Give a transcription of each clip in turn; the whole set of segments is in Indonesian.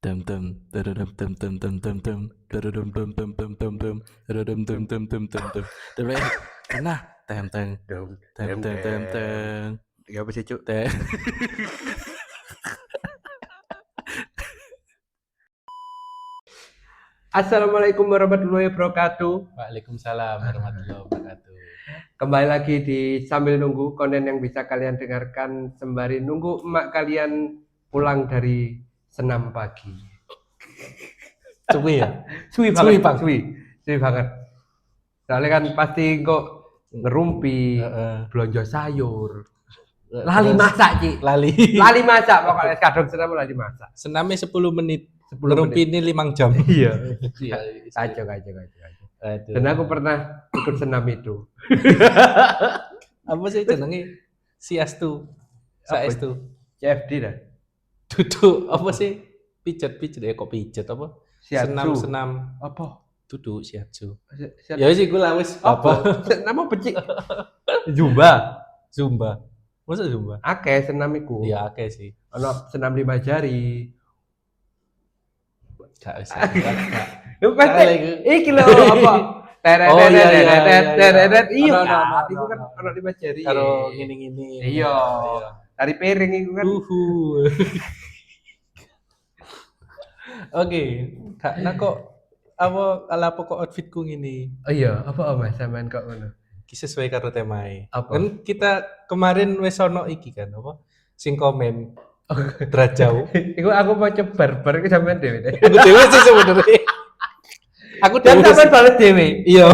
tem tem terem tem tem tem tem tem terem tem tem tem tem tem terem tem tem tem tem tem terem nah tem tem Dong, tem dong, tem tem deng. tem Ya apa sih, Cuk? tem Assalamualaikum warahmatullahi wabarakatuh. Waalaikumsalam warahmatullahi wabarakatuh. Kembali lagi di Sambil Nunggu, konten yang bisa kalian dengarkan sembari nunggu emak kalian pulang dari senam pagi. Suwi ya? Suwi Suwi, banget, Bang. suwi banget. Soalnya kan pasti kok ngerumpi, Heeh. belanja sayur, lali Terus masak, Ci. lali. Lali masak pokoknya kadang senam lali masak. Senamnya 10 menit. 10 Ngerumpi menit. ini 5 jam. Iya. Iya. Kacau. Aduh. Dan aku pernah ikut senam itu. Apa sih jenenge? Siastu. Apa? Saestu. CFD dah. Duduk apa sih? Pijet kok pijet apa? Shiatsu. Senam Apa? duduk shiatsu. Shiatsu. Ya sih gue lah wis Apa? Nama becik. Zumba. Zumba. Masa Zumba? Akeh senam iku. Iya akeh sih. Ono senam 5 jari. Gak wis. Lu pasti iki lho apa? Oh, iya. Teret. Iya Ono, kan. ono, Iku kan ono. ono 5 jari. Karo ngini-ngini. Iya. Tari piring iku kan. Oke, karena kok ala pokok outfitku ngini. Oh iya, apa Mas sampean kok ngono? Ki sesuai karo temae. Apa? Kan kita kemarin wis ono iki kan apa? Sing komen Drajau. Iku aku mau barbar iku sampean dhewe. Aku dewe sih sebenarnya. Aku Dan dewe sampean balik dhewe. iya.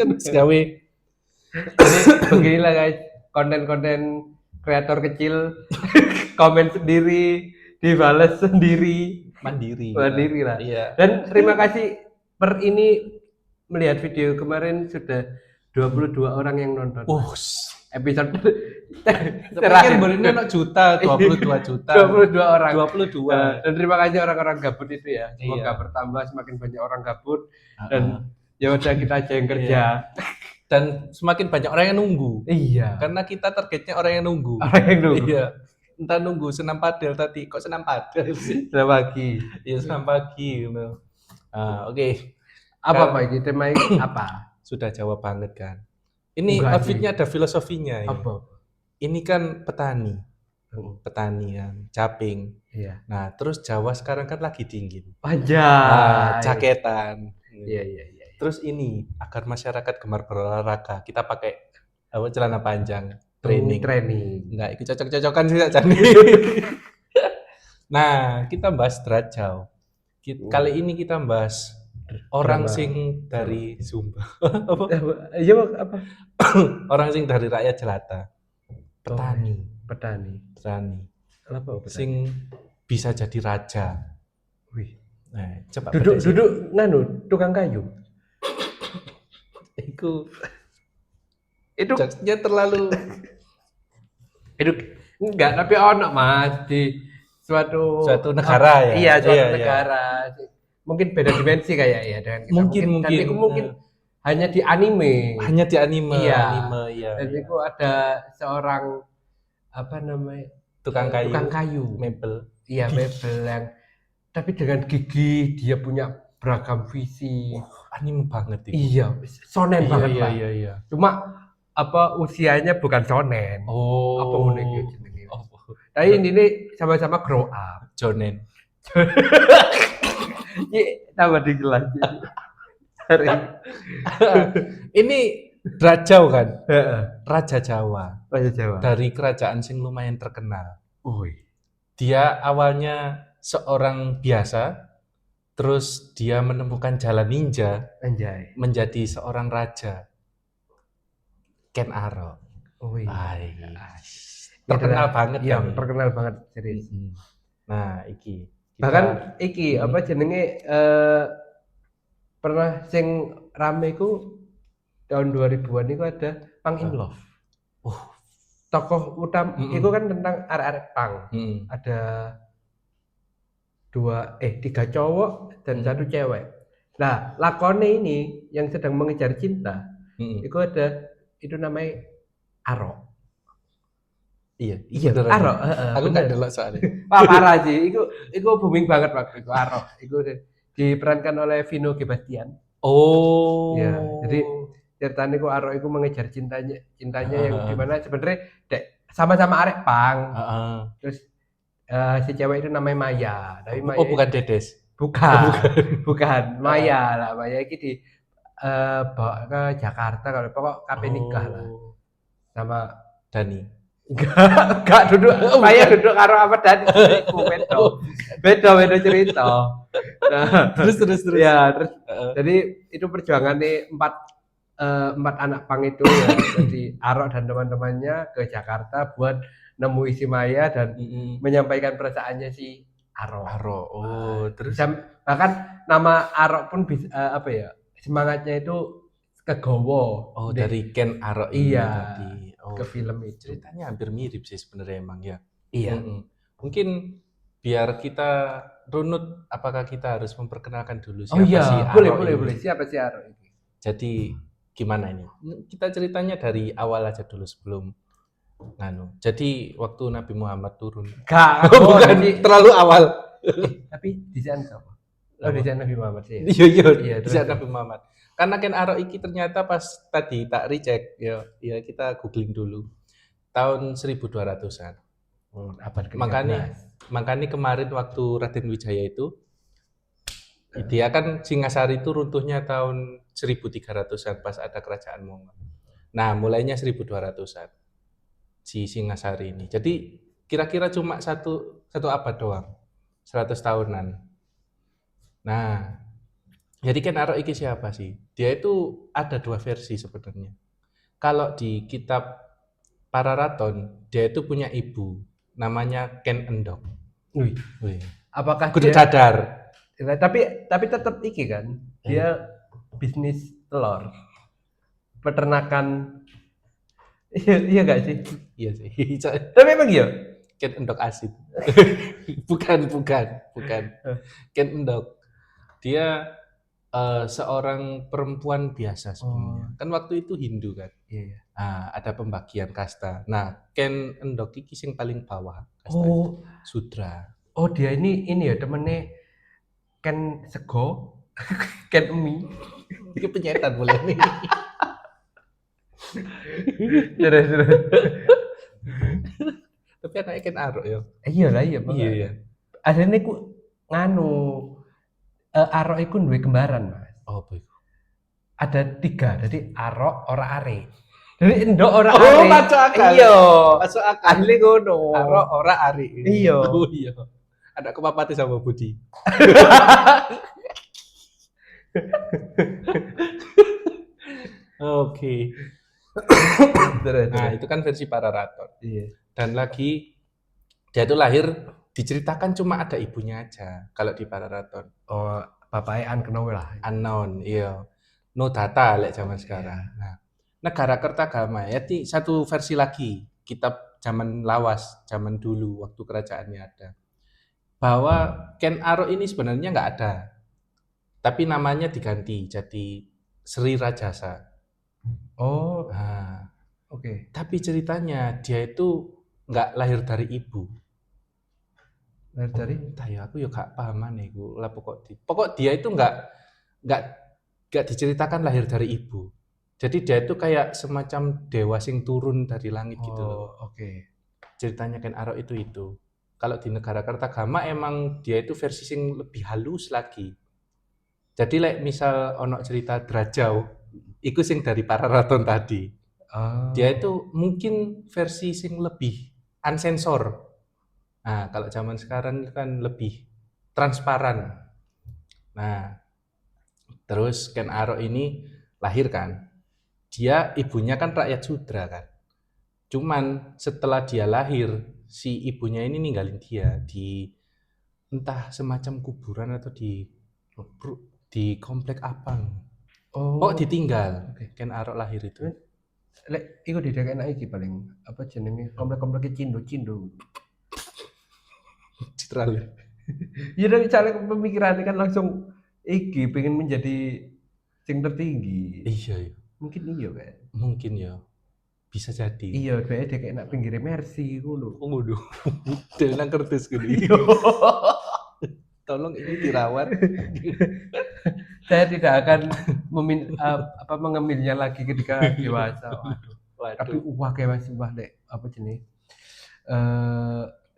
Kan wis gawe. Jadi beginilah guys, konten-konten kreator kecil komen sendiri, dibalas sendiri, Mandiri lah. Iya. Dan terima kasih per ini melihat video kemarin sudah 22 orang yang nonton. Episode terakhir barunya nak juta, 22 juta. 22 orang. 22. Dan terima kasih orang-orang gabut itu ya. Semoga Iya. bertambah semakin banyak orang gabut dan ya udah kita aja yang kerja. Dan semakin banyak orang yang nunggu. Iya. Karena kita targetnya orang yang nunggu. Orang yang nunggu. Iya. Entah nunggu senam padel tadi, kok senam padel sih? Senam pagi. Iya, senam pagi gitu. Oke. Apa Pak ini tema ini apa? Sudah jawab banget kan. Ini Enggak outfitnya ada filosofinya ya. Apa? Ini kan petani. Petani kan, caping. Iya. Nah, terus Jawa sekarang kan lagi dingin. Anjay. Jaketan. Iya. Terus ini agar masyarakat gemar berolahraga, kita pakai celana panjang, training. Enggak, itu cocok-cocokan sih Candi. Nah, kita bahas Drajau. Kali ini kita bahas orang sing dari Sumba. Apa? Iya apa? Orang sing dari rakyat jelata. Petani. Apa? Sing bisa jadi raja. Wih. Nah, coba duduk nganu tukang kayu. Itu jokesnya terlalu itu enggak, tapi ono Mas di suatu negara ya. Iya, suatu negara. Mungkin beda dimensi kayak ya dengan kita. Mungkin. Dan itu mungkin hanya di anime. Iya. Dan itu ada seorang apa namanya? Tukang kayu. Mebel. Iya, mebel yang tapi dengan gigi dia punya beragam visi. Anime banget itu. Iya, shonen banget lah. Iya. Cuma apa usianya bukan shonen. Apa ngono iki jenenge. Tapi ini sama-sama grow up. Jonen. Iya, tambah dijelasin. Ini Drajau kan? Raja Jawa. Dari kerajaan sing lumayan terkenal. Woi. Dia awalnya seorang biasa, terus dia menemukan jalan ninja, Anjay, menjadi seorang raja. Ken Arok. Terkenal banget iya, kan? Terkenal banget serius. Nah, iki. Bahkan iki apa jenenge pernah sing rame ku tahun 2000-an itu ada Pang in Love. Tokoh utama itu kan tentang arek-arek pang. Ada 3 cowok dan 1 cewek. Nah, lakone ini yang sedang mengejar cinta, itu ada itu namanya Arok. Iya, Iya, beneran. Arok, Aku nggak bener. delok soalnya. Wah, parah sih, iku booming banget waktu itu Arok. Iku diperankan oleh Vino G. Bastian. Iya, jadi Oh. ceritanya ku Arok iku mengejar cintanya Heeh, yang heeh. dimana sebenarnya sama-sama arek pang. Heeh. Terus si cewek itu namanya Maya, tapi Oh, Maya bukan Dedes. Oh, bukan, bukan. bukan Heeh. Maya lah. Maya ini bawa ke Jakarta kalau pokok kape nikah lah Oh, sama Dani. enggak duduk Oh, Maya bukan. duduk karo Ahmad Dhani iku beda. Oh, bukan. Beda cerita. Nah, Terus. ya terus Heeh. jadi itu perjuangan nih empat anak pang itu ya. Jadi Arok dan teman-temannya ke Jakarta buat nemui si Maya dan Mm-mm. menyampaikan perasaannya si Arok. Aro. Oh, terus. Bahkan nama Arok pun bisa apa ya semangatnya itu kegowo. Oh, dari Ken Arok ini Iya tadi. ke Oh, film itu. ceritanya hampir mirip sih sebenarnya emang ya. Iya. Mm-mm. Mungkin biar kita runut, apakah kita harus memperkenalkan dulu Oh siapa si iya, Arok boleh. ini? Siapa sih Arok ini? Jadi gimana ini? Kita ceritanya dari awal aja dulu sebelum nganu. Jadi waktu Nabi Muhammad turun. Gak, Oh, bukan terlalu awal. tapi di sana siapa? Oh, di Apa? sana Nabi Muhammad sih. Iya, Iya, bisa terus. Nabi Muhammad. Karena Ken Arok iki ternyata pas tadi tak recheck ya kita googling dulu. Tahun 1200-an. Abad ke-13. Makanya kemarin waktu Raden Wijaya itu dia kan Singasari itu runtuhnya tahun 1300-an pas ada kerajaan Mongol. Nah, mulainya 1200-an si Singasari ini. Jadi kira-kira cuma satu abad doang. 100 tahunan. Nah, jadi Ken Arok iki siapa sih? Dia itu ada dua versi sebenarnya. Kalau di kitab Pararaton, dia itu punya ibu, namanya Ken Endok. Wih, Wih, apakah kudu dia cadar. tapi tetap iki kan. Dia bisnis telur. Peternakan. Iya gak sih? Iya sih. Tapi emang iya. Ken Endok asin. bukan. Ken Endok. Dia seorang perempuan biasa sebenarnya. Kan waktu itu Hindu kan. Iya. Nah, ada pembagian kasta. Nah, Ken Endok iki sing paling bawah kasta. Oh, Sudra. oh dia ini ya temennya Ken Sego, Ken Emi. Ini penyetan boleh nih. Terus. Tapi anaknya Ken Arok ya. Iya lah iya. Iya. Aslinya ku nganu Arok iku duwe kembaran, Mas. Oh, baik. Ada 3, jadi Arok ora Are. Jadi Endok ora Oh, Are. masuk akal. Iya. Masuk akal. Asli ngono. Arok ora Ari. Iya. Oh iya. Ada kepapati sama Budi. Oke. Nah, itu kan versi Pararaton. Iya. Dan lagi dia itu lahir diceritakan cuma ada ibunya aja kalau di Pararaton. Oh, bapaknya unknown lah. Unknown, iya. No data lek zaman sekarang. Nah, Negara Kertagama ya satu versi lagi kitab zaman lawas, zaman dulu waktu kerajaannya ada. Bahwa Ken Arok ini sebenarnya nggak ada. Tapi namanya diganti jadi Sri Rajasa. Oh, Nah, oke. tapi ceritanya dia itu nggak lahir dari ibu. Lahir dari Entah ya, aku ya gak paham nih, lah pokok dia itu nggak diceritakan lahir dari ibu. Jadi dia itu kayak semacam dewa sing turun dari langit gitu loh. Oh, oke. Ceritanya Ken Arok itu. Kalau di Negara Kertagama emang dia itu versi sing lebih halus lagi. Jadi misal ono cerita Drajau, iku sing dari Pararaton tadi. Dia itu mungkin versi sing lebih unsensor. Nah, kalau zaman sekarang kan lebih transparan. Nah, terus Ken Arok ini lahir kan. Dia ibunya kan rakyat Sudra kan. Cuman setelah dia lahir, si ibunya ini ninggalin dia di entah semacam kuburan atau di komplek Apang. Oh, ditinggal. Ken Arok lahir itu. Lek iku didekekno iki paling apa jenenge komplek-komplek Cindo. Citra. Ya dari cara pemikirannya kan langsung iki pengen menjadi yang tertinggi. Iya. Mungkin iya kan. Mungkin ya. Bisa jadi. Iya, dheweke dek nak pinggire Mercy ngono. Oh, waduh. Nang kertas gini. Iya. Tolong ini dirawat. Saya tidak akan mengemilnya lagi ketika dewasa. Tapi Waduh. kayak Mas wah dek apa jenis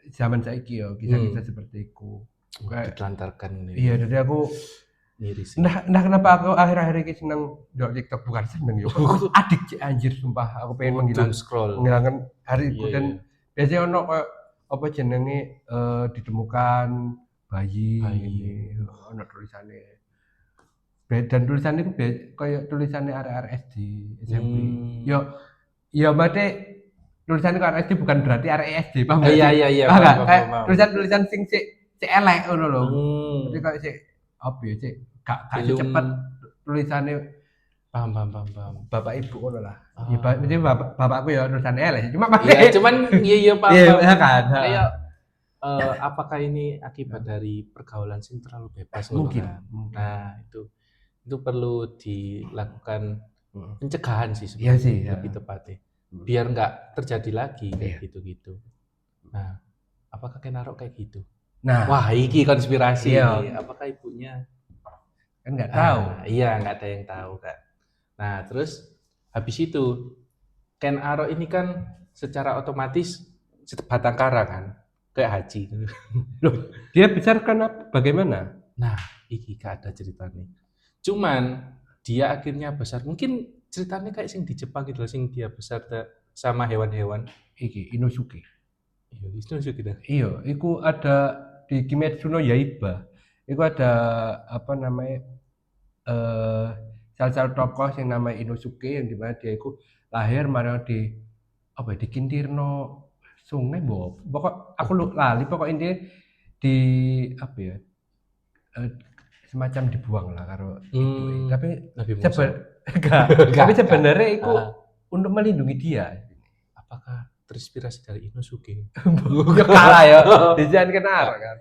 zaman saiki ya kisah-kisah seperti itu. Ditelantarkan Iya, jadi aku miris. Nah kenapa aku akhir-akhir ini seneng ndelok TikTok, bukan seneng yo. Adik cik anjir sumpah, aku pengen menghilangkan hariku dan biasanya ono apa jenenge ditemukan bayi ini ono tulisannya. Dan tulisannya itu kayak tulisannya arek-arek SD, SMP. Yo mate tulisannya arek SD bukan berarti arek SD, paham enggak? Iya. Kayak tulisan-tulisan sing sik elek ngono lho. Jadi kayak sik apa ya sik gak cepet tulisannya paham bapak ibu ngono lah. Ya jadi bapakku ya tulisannya elek cuma cuman iya paham. Iya kan. Kayak apakah ini akibat dari pergaulan sing terlalu bebas mungkin. Nah, itu perlu dilakukan pencegahan sih sebenarnya. Iya sih, lebih tepatnya. Biar nggak terjadi lagi kayak gitu-gitu. Nah, apakah Kenaro kayak gitu? Nah, wah, iki konspirasi ini. Apakah ibunya? Kan nggak tahu. Iya, nggak ada yang tahu, Kak. Nah, terus habis itu Kenaro ini kan secara otomatis batang kara kan, kayak haji. Loh, dia besar kan bagaimana? Nah, iki gak ada ceritanya. Cuman dia akhirnya besar. Mungkin ceritanya kayak sing di Jepang gitu, sing dia besar sama hewan-hewan. Iki Inosuke. Iya, Inosuke dah. Iya, iku ada di Kimetsu no Yaiba. Iku ada apa namanya? Salah satu tokoh yang namanya Inosuke yang dimana dia itu lahir marang di apa ya, di Kintirno sungai pokok aku lali pokok ini di apa ya semacam dibuang lah karo itu tapi sebenarnya itu untuk melindungi dia. Apakah terinspirasi dari Inosuke? Kalah ya jangan kenal kan.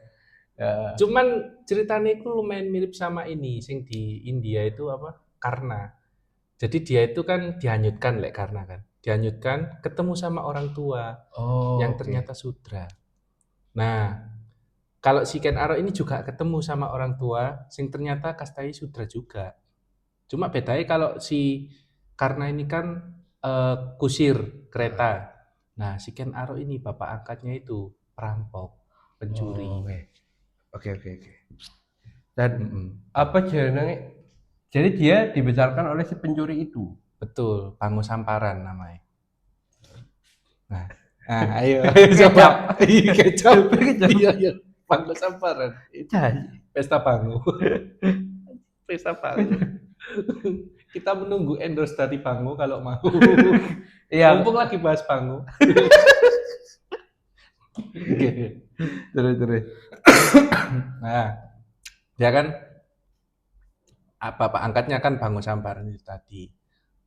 Cuman ceritanya itu lumayan mirip sama ini sing di India itu apa Karna. Jadi dia itu kan dihanyutkan Karna kan. Dihanyutkan ketemu sama orang tua yang ternyata sudra. Nah, kalau si Kenaro ini juga ketemu sama orang tua sing ternyata kastai sudra juga. Cuma bedanya kalau si Karna ini kan kusir kereta. Nah, si Kenaro ini bapak angkatnya itu perampok, pencuri. Oke. Dan apa jenenge? Jadi dia dibesarkan oleh si pencuri itu. Betul, Pangu Samparan namanya. Nah, ayo coba. Kecap. Iya. Pangu Samparan. Pesta Pangu. Pesta Pangu. Kita menunggu endorse dari Pangu kalau mau. Iya. Mumpung lagi bahas Pangu. Terus. Nah, dia kan bapak angkatnya kan Pangu Samparan itu tadi.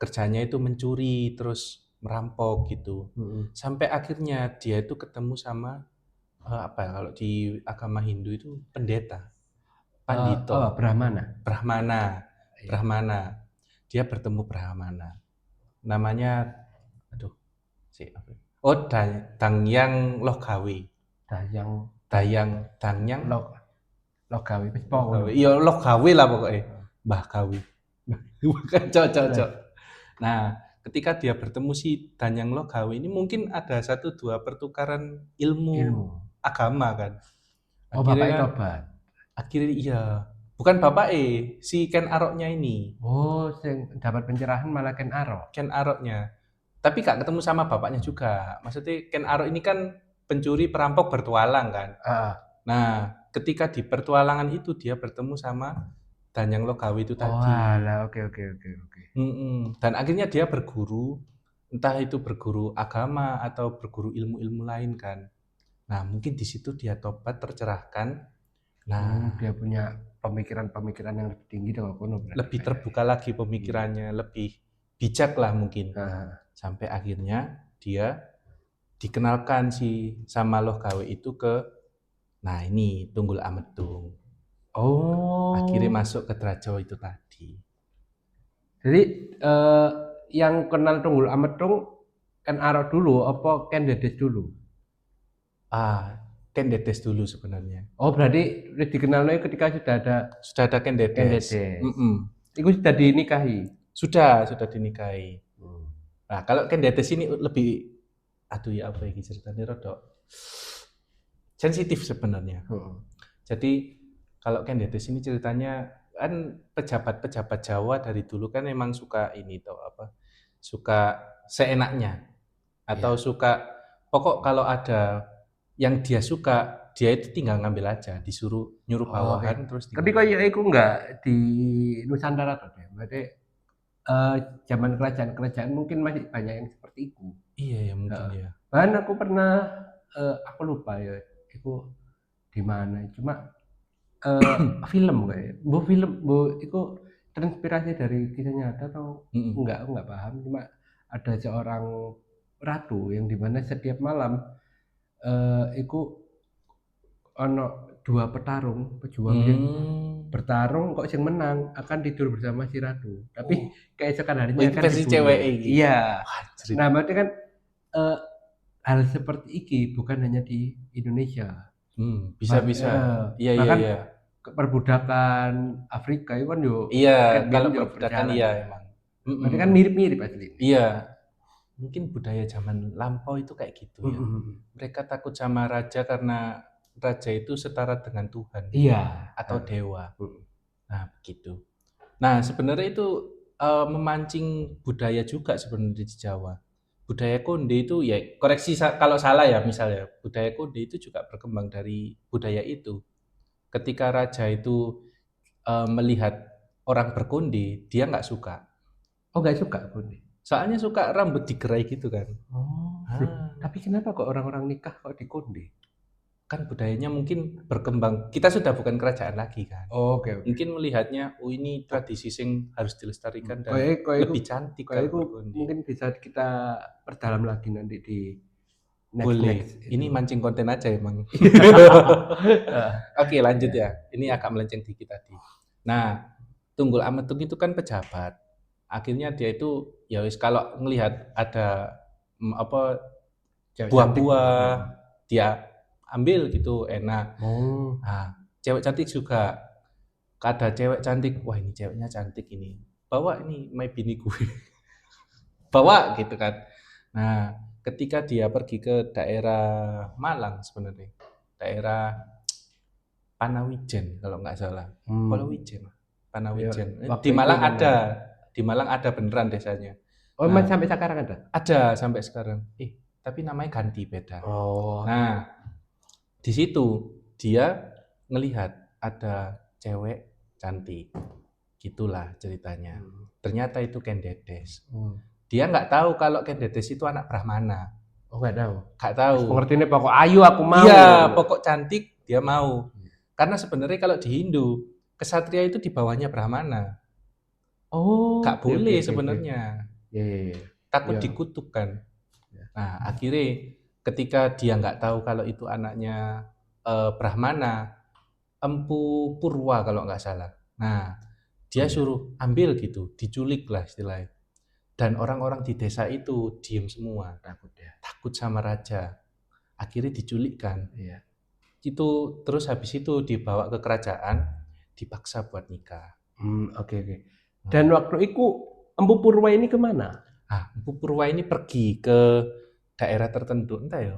Kerjanya itu mencuri terus merampok gitu. Sampai akhirnya dia itu ketemu sama kalau di agama Hindu itu pendeta. Pandito. Brahmana. Dia bertemu Brahmana. Namanya Dangyang Logawe. Dangyang Logawe. Iya, Logawe lah pokoknya. Mbah Gawe. Cocok. Nah, ketika dia bertemu si Dangyang Logawe ini mungkin ada 1-2 pertukaran ilmu agama kan. Bapak tobat. Akhirnya iya. Bukan bapak si Ken Aroknya ini. Yang dapat pencerahan malah Ken Arok. Ken Aroknya. Tapi gak ketemu sama bapaknya juga. Maksudnya Ken Arok ini kan pencuri perampok bertualang kan. Nah, ketika di pertualangan itu dia bertemu sama Dangyang Logawe itu tadi. Oke. Dan akhirnya dia berguru, entah itu berguru agama atau berguru ilmu-ilmu lain kan. Nah, mungkin di situ dia tobat tercerahkan. Nah, dia punya pemikiran yang lebih tinggi dengan kono. Lebih terbuka lagi pemikirannya, lebih bijak lah mungkin. Sampai akhirnya dia dikenalkan sama Logawe itu ke ini Tunggul Amedung. Akhirnya masuk ke Drajo itu tadi. Jadi yang kenal Tunggul Amedung Ken Arok dulu apa Ken Dedes dulu? Ken Dedes dulu sebenarnya. Oh, berarti dikenalnya ketika Sudah ada Ken Ken Dedes. Dedes. Itu sudah dinikahi. Sudah dinikahi. Nah, kalau Ken Dedes ini lebih aduh ya apa ini ceritanya rodok sensitif sebenarnya. Jadi kalau Ken Dedes ini ceritanya kan pejabat-pejabat Jawa dari dulu kan memang suka ini toh apa? Suka seenaknya atau suka pokok kalau ada yang dia suka, dia itu tinggal ngambil aja, disuruh nyuruh bawahan terus Tapi kok ya iku enggak di Nusantara tuh deh. Berarti zaman kerajaan-kerajaan mungkin masih banyak yang seperti itu. Iya ya mungkin ya. Bahkan aku pernah aku lupa ya itu di mana. Cuma film kayak. Itu terinspirasi dari kisah nyata atau enggak, aku enggak paham. Cuma ada seorang ratu yang dimana setiap malam itu ono 2 petarung, pejuang yang bertarung kok yang menang akan tidur bersama si ratu. Tapi keesokan harinya itu akan versi dibunuh. cewek iki. Iya. Nah, berarti kan hal seperti iki bukan hanya di Indonesia. Bisa. Iya. Bahkan perbudakan Afrika itu kan yo iya, kalau perbudakan iya emang. Berarti kan mirip-mirip asli. Iya. Mungkin budaya zaman lampau itu kayak gitu ya. Mereka takut sama raja karena raja itu setara dengan Tuhan. Iya. Atau dewa. Nah, begitu. Nah, sebenarnya itu memancing budaya juga sebenarnya di Jawa. Budaya Konde itu ya koreksi kalau salah ya misalnya. Budaya Konde itu juga berkembang dari budaya itu. Ketika raja itu melihat orang berkonde, dia nggak suka. Oh, nggak suka konde? Soalnya suka rambut digerai gitu kan. Oh. Tapi kenapa kok orang-orang nikah kok di konde? Kan budayanya mungkin berkembang. Kita sudah bukan kerajaan lagi kan. Oke. Mungkin melihatnya, oh ini tradisi sing harus dilestarikan dan lebih cantik kalau berkonde. Mungkin bisa kita perdalam lagi nanti di boleh. Ini mancing konten aja emang. Oke, lanjut ya. Ini agak melenceng dikit tadi. Nah, Tunggul Ametung itu kan pejabat. Akhirnya dia itu ya wis kalau ngelihat ada buah-buah dia ambil gitu enak. Nah, cewek cantik juga. Ada cewek cantik, wah ini ceweknya cantik ini. Bawa ini my bini gue. Bawa gitu kan. Nah, ketika dia pergi ke daerah Malang sebenarnya. Daerah Panawijen kalau nggak salah. Panawijen. Di Malang ada. Di Malang ada beneran desanya. Oh, nah, sampai sekarang ada? Ada sampai sekarang. Tapi namanya ganti beda. Oh. Nah, di situ dia ngelihat ada cewek cantik. Gitulah ceritanya. Ternyata itu Ken Dedes. Dia nggak tahu kalau Ken Dedes itu anak Brahmana. Oh, nggak tahu. Nggak tahu. Pengertiannya pokok ayu aku mau. Iya, pokok cantik dia mau. Karena sebenarnya kalau di Hindu, kesatria itu di bawahnya Brahmana. Oh. Nggak boleh sebenarnya. Iya. Takut dikutuk kan. Nah, akhirnya ketika dia nggak tahu kalau itu anaknya Brahmana, Empu Purwa kalau nggak salah. Nah, dia suruh ambil gitu, diculik lah istilahnya. Dan orang-orang di desa itu diem semua, takut sama raja. Akhirnya diculikkan. Iya. Itu terus habis itu dibawa ke kerajaan, dipaksa buat nikah. Oke. Dan waktu itu Empu Purwa ini kemana? Empu Purwa ini pergi ke daerah tertentu, entah ya.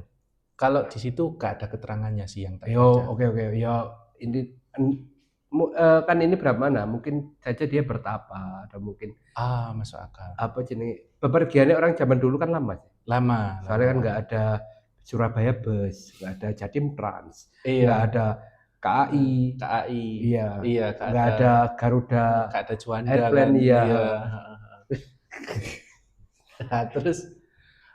Kalau di situ gak ada keterangannya sih yang tak baca. Oke. Ya ini kan ini Brahmana, mungkin saja dia bertapa atau mungkin masuk akal. Apa jenis bepergiannya orang zaman dulu kan lama sih. Lama. Soalnya kan nggak ada Surabaya Bus, nggak ada Jatim Trans, iya. Nggak ada KAI. Iya. Nggak ada Garuda. Nggak ada Juanda Airplane, kan. Iya. Nah, terus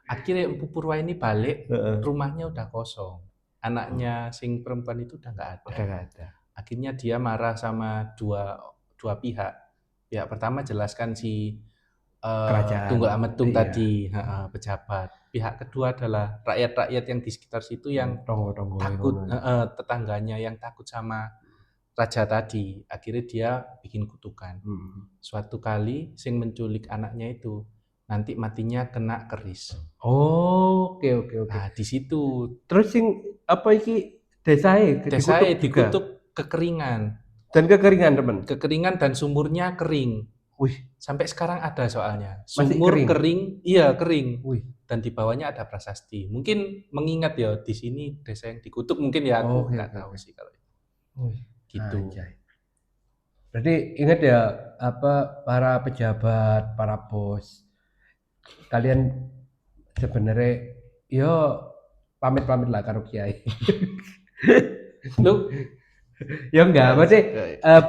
akhirnya Empu Purwa ini balik, rumahnya udah kosong. Anaknya sing perempuan itu udah nggak ada. Akhirnya dia marah sama dua pihak. Pihak pertama jelaskan si Tunggul Ametung tadi, pejabat. Pihak kedua adalah rakyat-rakyat yang di sekitar situ yang takut, tetangganya yang takut sama raja tadi. Akhirnya dia bikin kutukan. Suatu kali sing menculik anaknya itu nanti matinya kena keris. Oh, oke. Nah, di situ Terus sing apa iki desae desanya juga dikutuk kekeringan. dan kekeringan, teman. Kekeringan dan sumurnya kering. Wih, Sampai sekarang ada soalnya. masih Sumur kering. kering, iya kering. Wih. Dan di bawahnya ada prasasti. Mungkin mengingat ya di sini desa yang dikutuk mungkin ya aku nggak tahu sih kalau itu. Wih, Gitu. anjay. Berarti ingat ya apa para pejabat, para bos. Kalian sebenarnya yo pamit-pamit lah karo kiai. Lu Ya enggak, berarti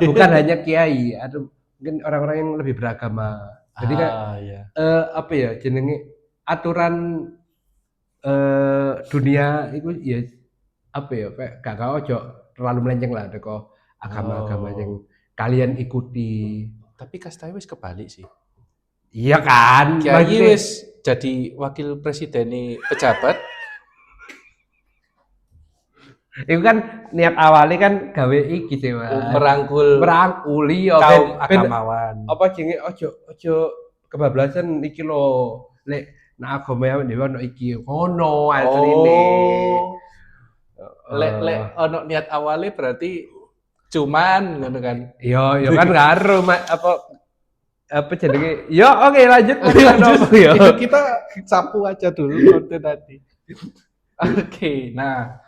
bukan hanya kiai, atau mungkin orang-orang yang lebih beragama. Jadi kan iya. apa ya jenenge aturan dunia itu ya apa ya kayak gak ojo terlalu melenceng lah teko agama-agama yang kalian ikuti. Tapi Kastai wis kebalik sih. Iya kan? Kiai wis jadi wakil presiden nih pejabat. Itu kan niat awalnya kan gawe iki sih, Mas. Merangkuli kaum agamawan. Apa jenenge ojo kebablasan iki lho. Lek nek agama dhewe ono iki ngono asline. Lek ono niat awalnya berarti cuman ngono kan. Iya kan karo apa jenenge? Ya oke lanjut. Ya. Kita sapu aja dulu konten tadi. Oke, nah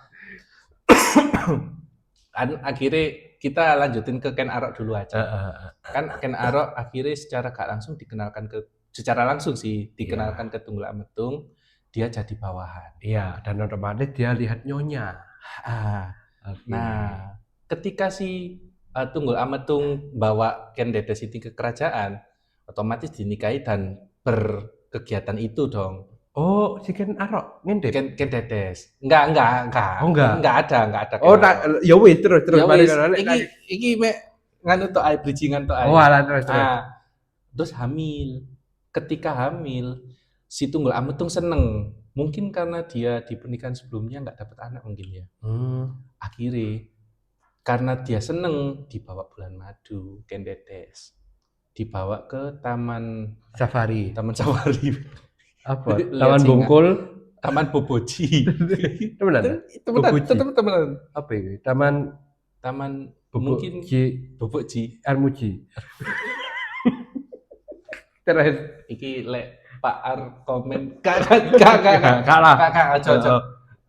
kan akhirnya kita lanjutin ke Ken Arok dulu aja. Kan Ken Arok akhirnya secara langsung sih dikenalkan ke Tunggul Ametung, dia jadi bawahan. Iya, dan otomatis dia lihat nyonya. Nah, ketika si Tunggul Ametung bawa Ken Dedes ini ke kerajaan, otomatis dinikahi dan berkegiatan itu dong. Oh, si Ken Arok ngintip? Ken Dedes. Enggak. Oh, enggak. Enggak ada. Oh, ya wis terus ya wis. Iki mek nganu tok ae bridgingan tok ae. Oh, alah terus. Terus hamil. Ketika hamil, si Tunggul Ametung seneng. Mungkin karena dia di pernikahan sebelumnya enggak dapat anak mungkin ya. Akhirnya karena dia seneng dibawa bulan madu Ken Dedes. Dibawa ke Taman Safari. Apa? Taman Bungkul, Taman Boboji. Temenan. Apa itu? Taman mungkin Boboji, Armuji. Terus iki lek Pak Ar komen kakak aja.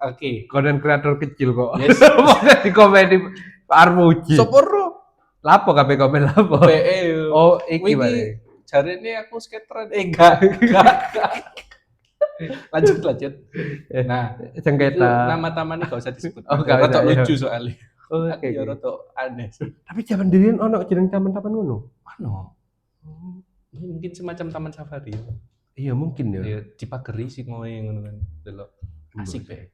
Oke. Konten kreator kecil kok. Yes. Di komen di Pak Armuji. Soporo. Lapo kabeh komen lapo? PE. Oh, iki bare. Jarene aku skateran. Enggak. Lanjut. Nah, sengketa. Nama tamannya enggak usah disebut. Oh, enggak lucu soalnya. Oke. Ya rada aneh sih. Tapi zaman dirian ono jeneng taman-taman ngono. Ono. Mungkin semacam taman safari. Iya, mungkin ya. Iya, dipageri sih ngono kan. Delok. Asik be.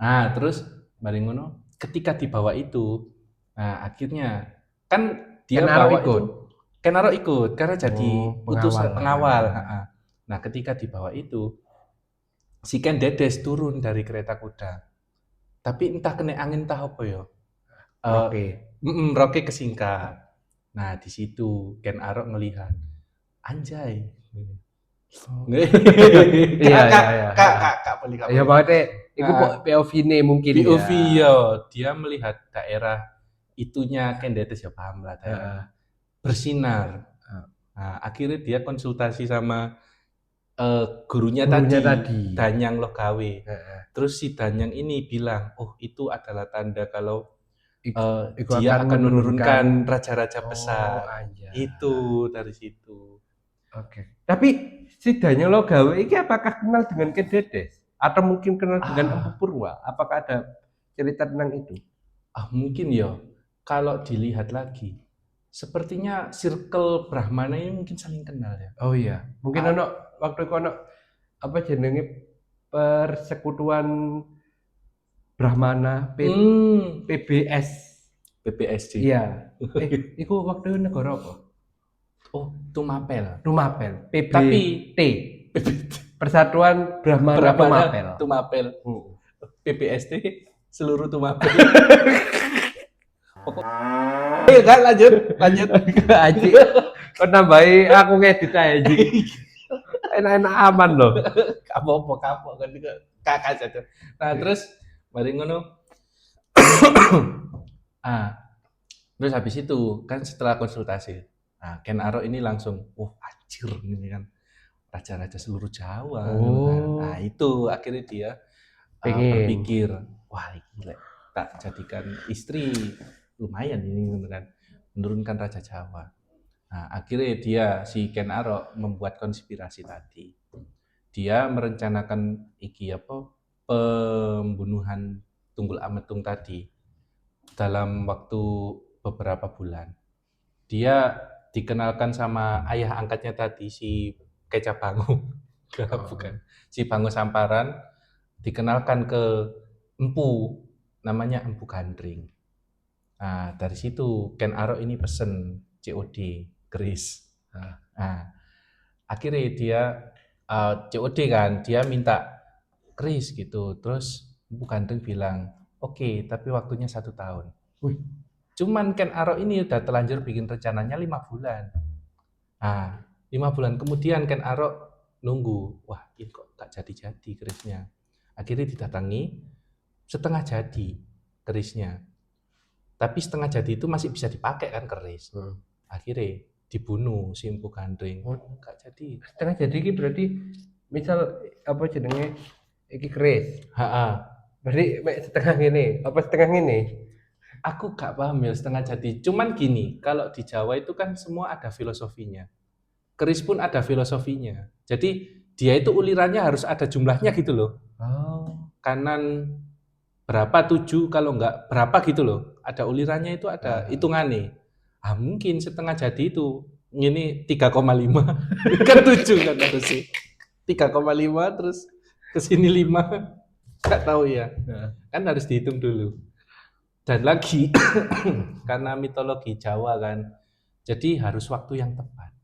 Nah, terus bareng ngono, ketika dibawa itu, nah akhirnya kan dia bawa ikut. Ken Arok ikut karena jadi utusan pengawal. Nah, ketika dibawa itu, si Ken Dedes turun dari kereta kuda. Tapi entah kena angin entah apa ya. Roke kesingkat. Nah, di situ Ken Arok ngelihat, anjay. Iya. Kak boleh. Ya berarti itu POV-ne mungkin ya. POV ya, dia melihat daerah itunya Ken Dedes ya paham lah daerah. Bersinar. Nah, akhirnya dia konsultasi sama gurunya tadi, Danyang Logawe. Terus si Danyang ini bilang, oh itu adalah tanda kalau dia akan menurunkan raja-raja besar. Itu dari situ. Oke. Tapi si Danyang Logawe ini apakah kenal dengan Ken Dedes? Atau mungkin kenal dengan Empu Purwa? Apakah ada cerita tentang itu? Mungkin ya. Kalau dilihat lagi, sepertinya circle Brahmana ini mungkin saling kenal ya. Oh iya, mungkin waktu itu apa jenenge persekutuan Brahmana PBSD. Iya. Iku waktu itu negara apa? Oh, Tumapel. PBT. Tapi Persatuan Brahmana Tumapel. PBSD seluruh Tumapel. Kan lanjut. Aji. Kok nambahi aku ngedit aja. enak-enak aman loh. Kapok kan juga kakak saja. Nah, terus mari ngono. Terus habis itu kan setelah konsultasi, nah Ken Arok ini langsung, anjir ini kan raja-raja seluruh Jawa gitu kan. Nah, itu akhirnya dia berpikir, wah gila, tak jadikan istri lumayan ini gitu kan, menurunkan raja Jawa. Nah, akhirnya dia si Ken Arok membuat konspirasi tadi. Dia merencanakan pembunuhan Tunggul Ametung tadi dalam waktu beberapa bulan. Dia dikenalkan sama ayah angkatnya tadi si Kecap Bangu. Bukan. Si Bangu Samparan dikenalkan ke empu, namanya Empu Gandring. Nah, dari situ Ken Arok ini pesen COD, keris. Nah, akhirnya dia COD kan, dia minta keris gitu. Terus Empu Gandring bilang, oke, tapi waktunya 1 tahun. Cuman Ken Arok ini udah terlanjur bikin rencananya 5 bulan. Nah, 5 bulan kemudian Ken Arok nunggu, wah ini kok gak jadi-jadi kerisnya. Akhirnya didatangi, setengah jadi kerisnya. Tapi setengah jadi itu masih bisa dipakai kan keris. Akhirnya dibunuh si Empu Gandring. Gak jadi. Setengah jadi ini berarti misal apa jenenge iki keris. Berarti setengah ini, apa setengah ini? Aku gak paham ya setengah jadi. Cuman gini, kalau di Jawa itu kan semua ada filosofinya. Keris pun ada filosofinya. Jadi dia itu ulirannya harus ada jumlahnya gitu loh. Kanan berapa 7, kalau enggak berapa gitu loh. Ada ulirannya itu ada hitungannya. Mungkin setengah jadi itu. Ini 3,5. Kan 7 kan harusnya. 3,5 terus kesini 5. Gak tahu ya. Kan harus dihitung dulu. Dan lagi karena mitologi Jawa kan, jadi harus waktu yang tepat.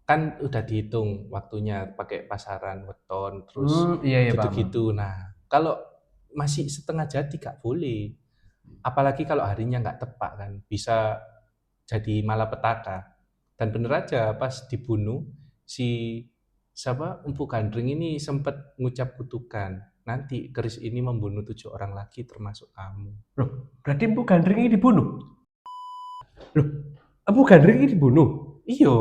Kan udah dihitung waktunya pakai pasaran, weton, terus gitu-gitu. Nah, kalau masih setengah jadi gak boleh. Apalagi kalau harinya nggak tepat kan, bisa jadi malapetaka. Dan bener aja pas dibunuh si Empu Gandring ini sempat ngucap kutukan. Nanti keris ini membunuh 7 orang lagi termasuk kamu. Loh, berarti Empu Gandring ini dibunuh? Loh, Empu Gandring ini dibunuh? Iya.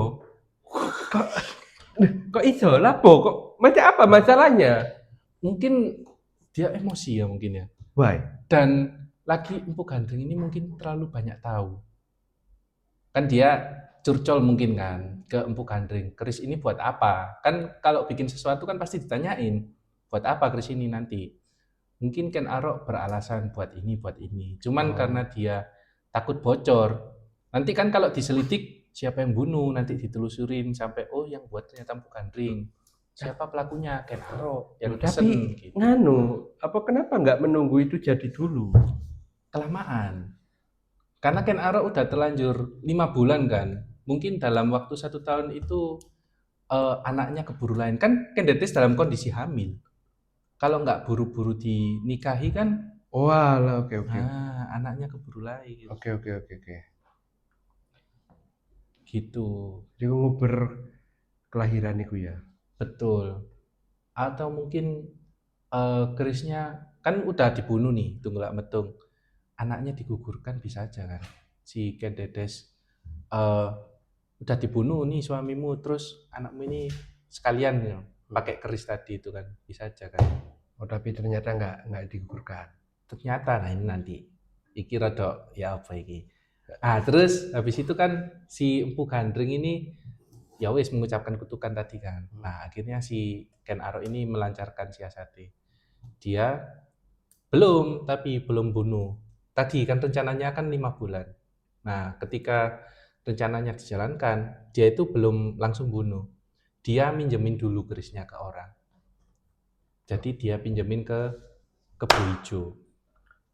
Kok iso? Lapo? Kok macam apa masalahnya? Mungkin dia emosi ya mungkin ya. Why? Dan lagi Empu Gandring ini mungkin terlalu banyak tahu. Kan dia curcol mungkin kan ke Empu Gandring. Keris ini buat apa? Kan kalau bikin sesuatu kan pasti ditanyain. Buat apa keris ini nanti? Mungkin Ken Arok beralasan buat ini. Cuman karena dia takut bocor. Nanti kan kalau diselidik siapa yang bunuh, nanti ditelusurin sampai yang buat ternyata Empu Gandring. Siapa pelakunya? Ken Arok yang pesen gitu. Kenapa nggak menunggu itu jadi dulu? Kelamaan. Karena Ken Arok udah terlanjur 5 bulan kan. Mungkin dalam waktu 1 tahun itu anaknya keburu lain. Kan Ken Dedes dalam kondisi hamil. Kalau nggak buru-buru dinikahi kan, oke. Anaknya keburu lahir. Oke. Gitu. Jadi nguber kelahiran itu ya. Betul. Atau mungkin kerisnya kan udah dibunuh nih, Tunggul Ametung. Anaknya digugurkan bisa aja kan. Si Ken Dedes udah dibunuh nih suamimu, terus anakmu ini sekalian ya, pakai keris tadi itu kan, bisa aja kan. Tapi ternyata nggak digugurkan. Ternyata nah ini nanti iki rada ya apa iki. Terus habis itu kan si Empu Gandring ini ya wis mengucapkan kutukan tadi kan. Nah, akhirnya si Ken Arok ini melancarkan siasatnya. Dia belum bunuh. Tadi kan rencananya kan 5 bulan. Nah, ketika rencananya dijalankan, dia itu belum langsung bunuh. Dia minjemin dulu kerisnya ke orang. Jadi dia pinjemin ke Kebo Ijo.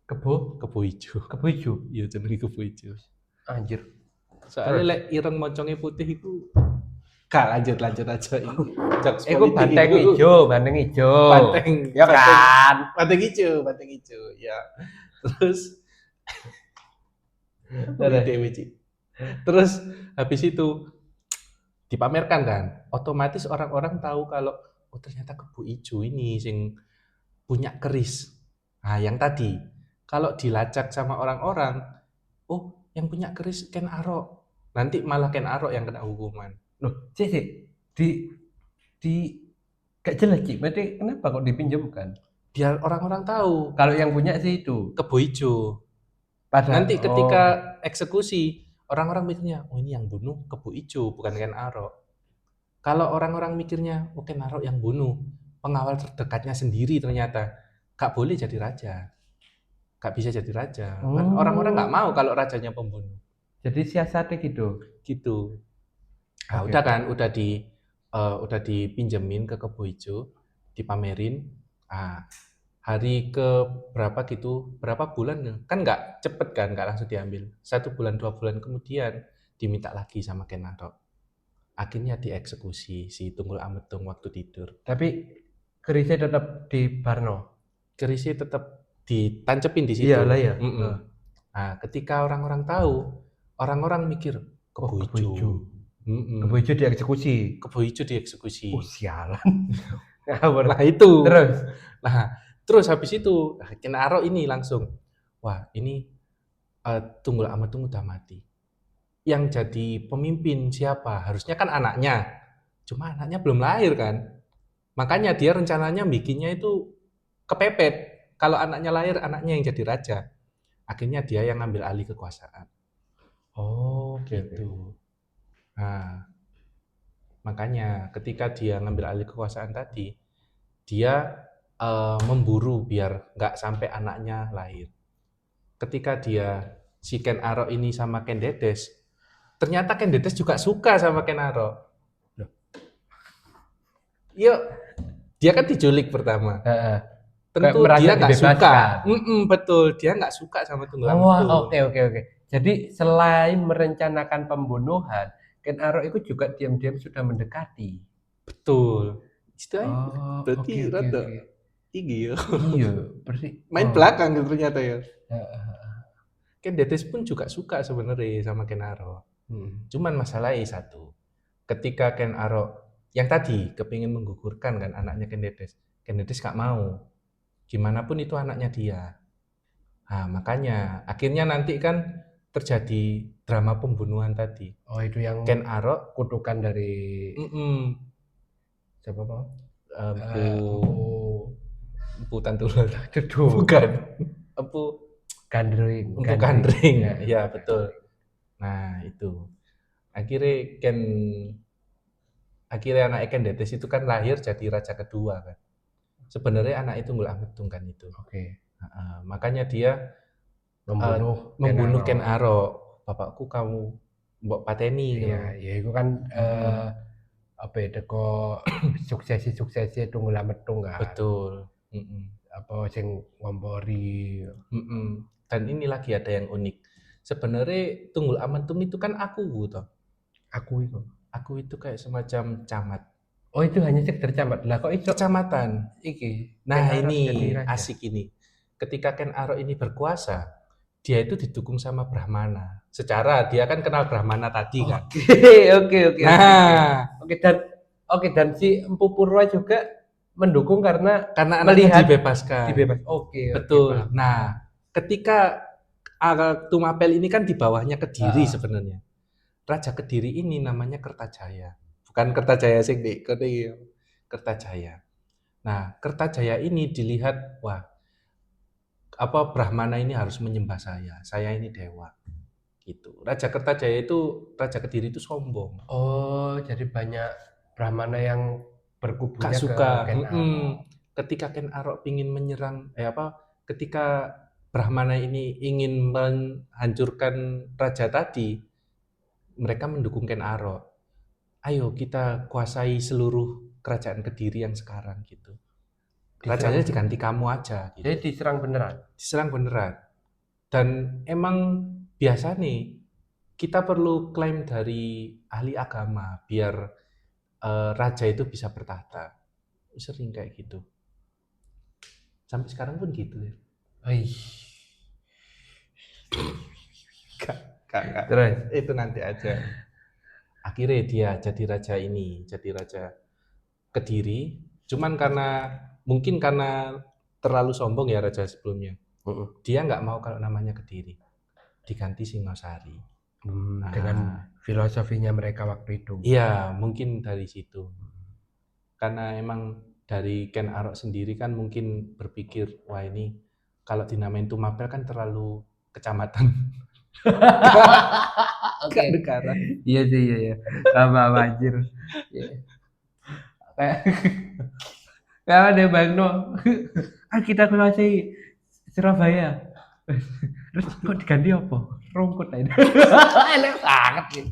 Kebo Ijo. Iya, jenenge Kebo Ijo. Anjir. Soalnya lek ireng moconge putih itu lanjut aja ini. Iku banteng ijo. Banteng. Ya kan. Banteng ijo. Ya. Terus habis itu dipamerkan kan, otomatis orang-orang tahu kalau oh ternyata Kebo Ijo ini sing punya keris. Nah, yang tadi kalau dilacak sama orang-orang, oh yang punya keris Ken Arok. Nanti malah Ken Arok yang kena hukuman. Loh, sih di gak jelas Cik, berarti kenapa kok dipinjamkan? Biar orang-orang tahu Kalau yang punya sih itu. Kebo Ijo. Padahal Nanti ketika eksekusi, orang-orang mikirnya, oh ini yang bunuh Kebo Ijo, bukan Ken Arok. Kalau orang-orang mikirnya, oh Ken Arok yang bunuh, pengawal terdekatnya sendiri ternyata, gak boleh jadi raja. Gak bisa jadi raja. Kan orang-orang gak mau kalau rajanya pembunuh. Jadi siasatnya gitu. Gitu. Nah, Oke. udah kan, udah dipinjemin ke Kebo Ijo, dipamerin. Nah, hari ke berapa gitu, berapa bulan kan nggak cepet kan, nggak langsung diambil. 1 bulan 2 bulan kemudian diminta lagi sama Ken Arok. Akhirnya dieksekusi si Tunggul Ametung waktu tidur. Tapi kerisnya tetap di Barno. Kerisnya tetap ditancepin di situ. Iyalah ya. Nah, ketika orang-orang tahu, orang-orang mikir Kebo Ijo. Kebo Ijo dieksekusi. Kebo Ijo dieksekusi. Oh sialan. Nah itu. Terus? Nah terus habis itu Ken Arok ini langsung, wah ini Tunggul Ametung udah mati. Yang jadi pemimpin siapa? Harusnya kan anaknya. Cuma anaknya belum lahir kan. Makanya dia rencananya bikinnya itu kepepet. Kalau anaknya lahir, anaknya yang jadi raja. Akhirnya dia yang ngambil alih kekuasaan. Oh, gitu. Nah, makanya ketika dia ngambil alih kekuasaan tadi, dia memburu biar nggak sampai anaknya lahir. Ketika dia si Ken Arok ini sama Ken Dedes, ternyata Ken Dedes juga suka sama Ken Arok. Yuk, dia kan diculik pertama. Tentu dia nggak suka. Betul, dia nggak suka sama Tunggul Ametung. Oke. Jadi selain merencanakan pembunuhan, Ken Arok itu juga diam-diam sudah mendekati. Betul. Berarti rada tinggi ya. Iya, berarti main belakang gitu ternyata ya. Ken Dedes pun juga suka sebenarnya sama Ken Arok. Cuman masalahnya satu. Ketika Ken Arok yang tadi kepingin menggugurkan kan anaknya Ken Dedes gak mau. Gimana pun itu anaknya dia. Nah, makanya akhirnya nanti kan terjadi drama pembunuhan tadi. Oh, itu yang Ken Arok kutukan dari siapa Pak? Empu Tantular. Bukan. Empu Gandring. Ya betul. Nah itu. Akhirnya anak Ken Dedes itu kan lahir jadi raja kedua kan. Sebenarnya anak itu Tunggul Ametung kan itu. Makanya dia membunuh Ken Arok. Bapakku kamu mbok pateni. Iya, ya itu kan apa ya, teko suksesi Tunggul Ametung kan. Betul. Apa sing ngompori. Dan ini lagi ada yang unik. Sebenarnya Tunggul Ametung itu kan aku toh. Aku itu kayak semacam camat. Oh, itu hanya sekedar camat. Lah kok itu kecamatan iki. Nah, ini asik ini. Ketika Ken Arok ini berkuasa, dia itu didukung sama Brahmana. Secara dia kan kenal Brahmana tadi kan. Oke. Nah, dan si Empu Purwa juga mendukung karena melihat dibebaskan. Oke. Betul. Nah, ketika Tumapel ini kan di bawahnya Kediri sebenarnya. Raja Kediri ini namanya Kertajaya. Bukan Kertajaya sing di Kertajaya. Nah, Kertajaya ini dilihat, wah, Brahmana ini harus menyembah saya ini dewa. Gitu. Raja Kertajaya itu, Raja Kediri itu sombong. Oh, jadi banyak Brahmana yang berkubunya ke Ken Arok. Ketika Ken Arok ingin menyerang, ketika Brahmana ini ingin menghancurkan raja tadi, mereka mendukung Ken Arok. Ayo kita kuasai seluruh kerajaan Kediri yang sekarang gitu. Rajanya diganti kamu aja. Gitu. Jadi diserang beneran? Diserang beneran. Dan emang biasa nih, kita perlu klaim dari ahli agama biar raja itu bisa bertahta. Sering kayak gitu. Sampai sekarang pun gitu ya. Kak. Terus? Itu nanti aja. Akhirnya dia jadi raja ini, jadi raja Kediri. Cuman mungkin karena terlalu sombong ya raja sebelumnya. Dia nggak mau kalau namanya Kediri, diganti Singosari. Dengan filosofinya mereka waktu itu. Iya, mungkin dari situ. Karena emang dari Ken Arok sendiri kan mungkin berpikir, wah ini kalau dinamain Tumapel kan terlalu kecamatan. Oke. Negara. Iya sih, iya. Apa anjir. Kayak ada Bangno. Kita kuasai Surabaya. Terus kok diganti apa? Rungkut aja. Elek banget sih.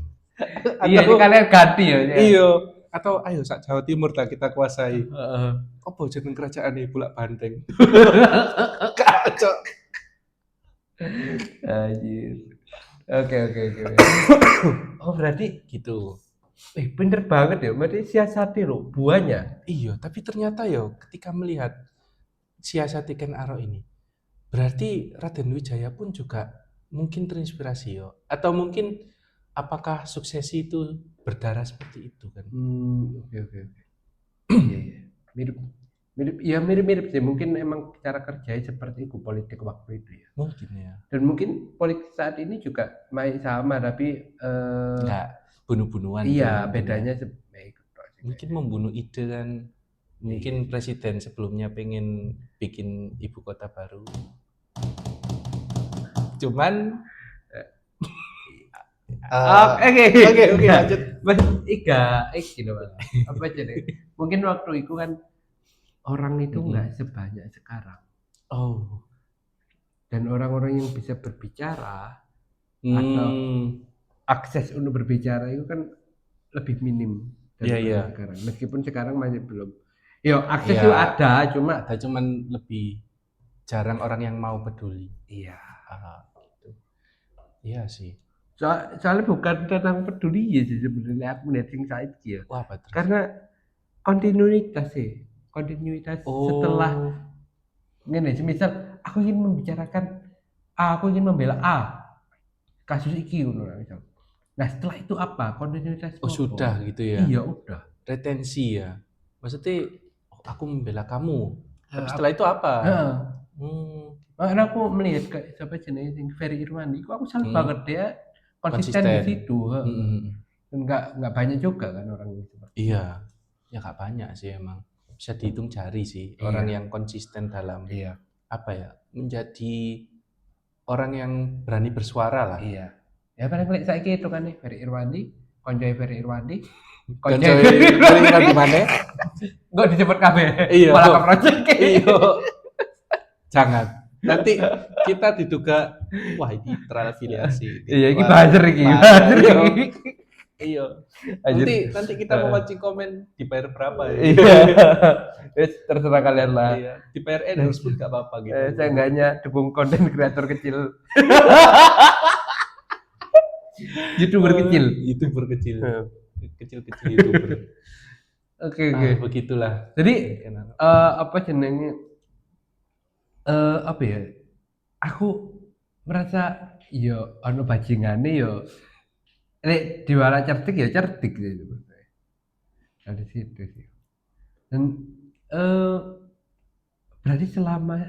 Iya, ini kalian ganti ya. Iya. Atau ayo sak Jawa Timur lah kita kuasai. Apa jeneng kerajaan ini Bulak Banteng? Kacau. Anjir. Oke. Oh, berarti gitu. Pinter banget ya. Berarti siasati loh buahnya. Iya, tapi ternyata ya ketika melihat siasati Ken Arok ini, berarti Raden Wijaya pun juga mungkin terinspirasi ya. Atau mungkin apakah suksesi itu berdarah seperti itu kan? Oke. Iya. Mirip sih. Mungkin emang cara kerjanya seperti itu politik waktu itu ya. Mungkin ya. Dan mungkin politik saat ini juga main sama, tapi enggak bunuh-bunuhan. Iya, bedanya mungkin membunuh ide kan. Mungkin presiden sebelumnya pengen bikin ibu kota baru. Cuman oke lanjut. Gitu apa aja deh. Mungkin waktu itu kan orang itu nggak sebanyak sekarang. Oh. Dan orang-orang yang bisa berbicara atau akses untuk berbicara itu kan lebih minim dari sekarang. Meskipun sekarang masih belum. Yo, akses itu ada, cuman lebih jarang orang yang mau peduli. Iya. Gitu. Iya sih. Soalnya bukan tentang peduli ya sih sebenarnya, aku melihat sing saiki ya. Wah, betul. Karena kontinuitas sih. Setelah ngene, misal aku ingin membicarakan A, aku ingin membela A. Kasus iki ngono misal. Nah, setelah itu apa? Kontinuitas sudah gitu ya. Iya, udah. Retensi ya. Maksudnya aku membela kamu. Tapi setelah itu apa? Karena aku melihat kayak siapa jenis Ferry Irwandi, aku salut banget dia konsisten di situ. Enggak banyak juga kan orang itu. Iya. Ya nggak banyak sih emang. Bisa dihitung jari sih orang yang konsisten dalam apa ya? Menjadi orang yang berani bersuara lah. Iya. Ya paling saiki itu kan nih Ferry Irwandi, koncoe Ferry Irwandi. Koncoe Ferry Irwandi mana? Enggak disebut kabeh. Iya. Malah ke project. Iya. Jangan. Nanti kita diduga wah ini terafiliasi. Iya, ini buzzer iki. Iya. Nanti kita mau mancing komen dibayar berapa ya? Iya. Terserah kalian lah. Iya. Dibayar endorse pun enggak apa-apa gitu. Seenggaknya dukung konten kreator kecil. YouTuber kecil. Kecil-kecil YouTuber. Oke. Begitulah. Jadi apa jenenge apa ya? Aku merasa yo ono bajingane yo nek diwara cerdik ya cerdik gitu. Dari situ sih. Dan berarti selama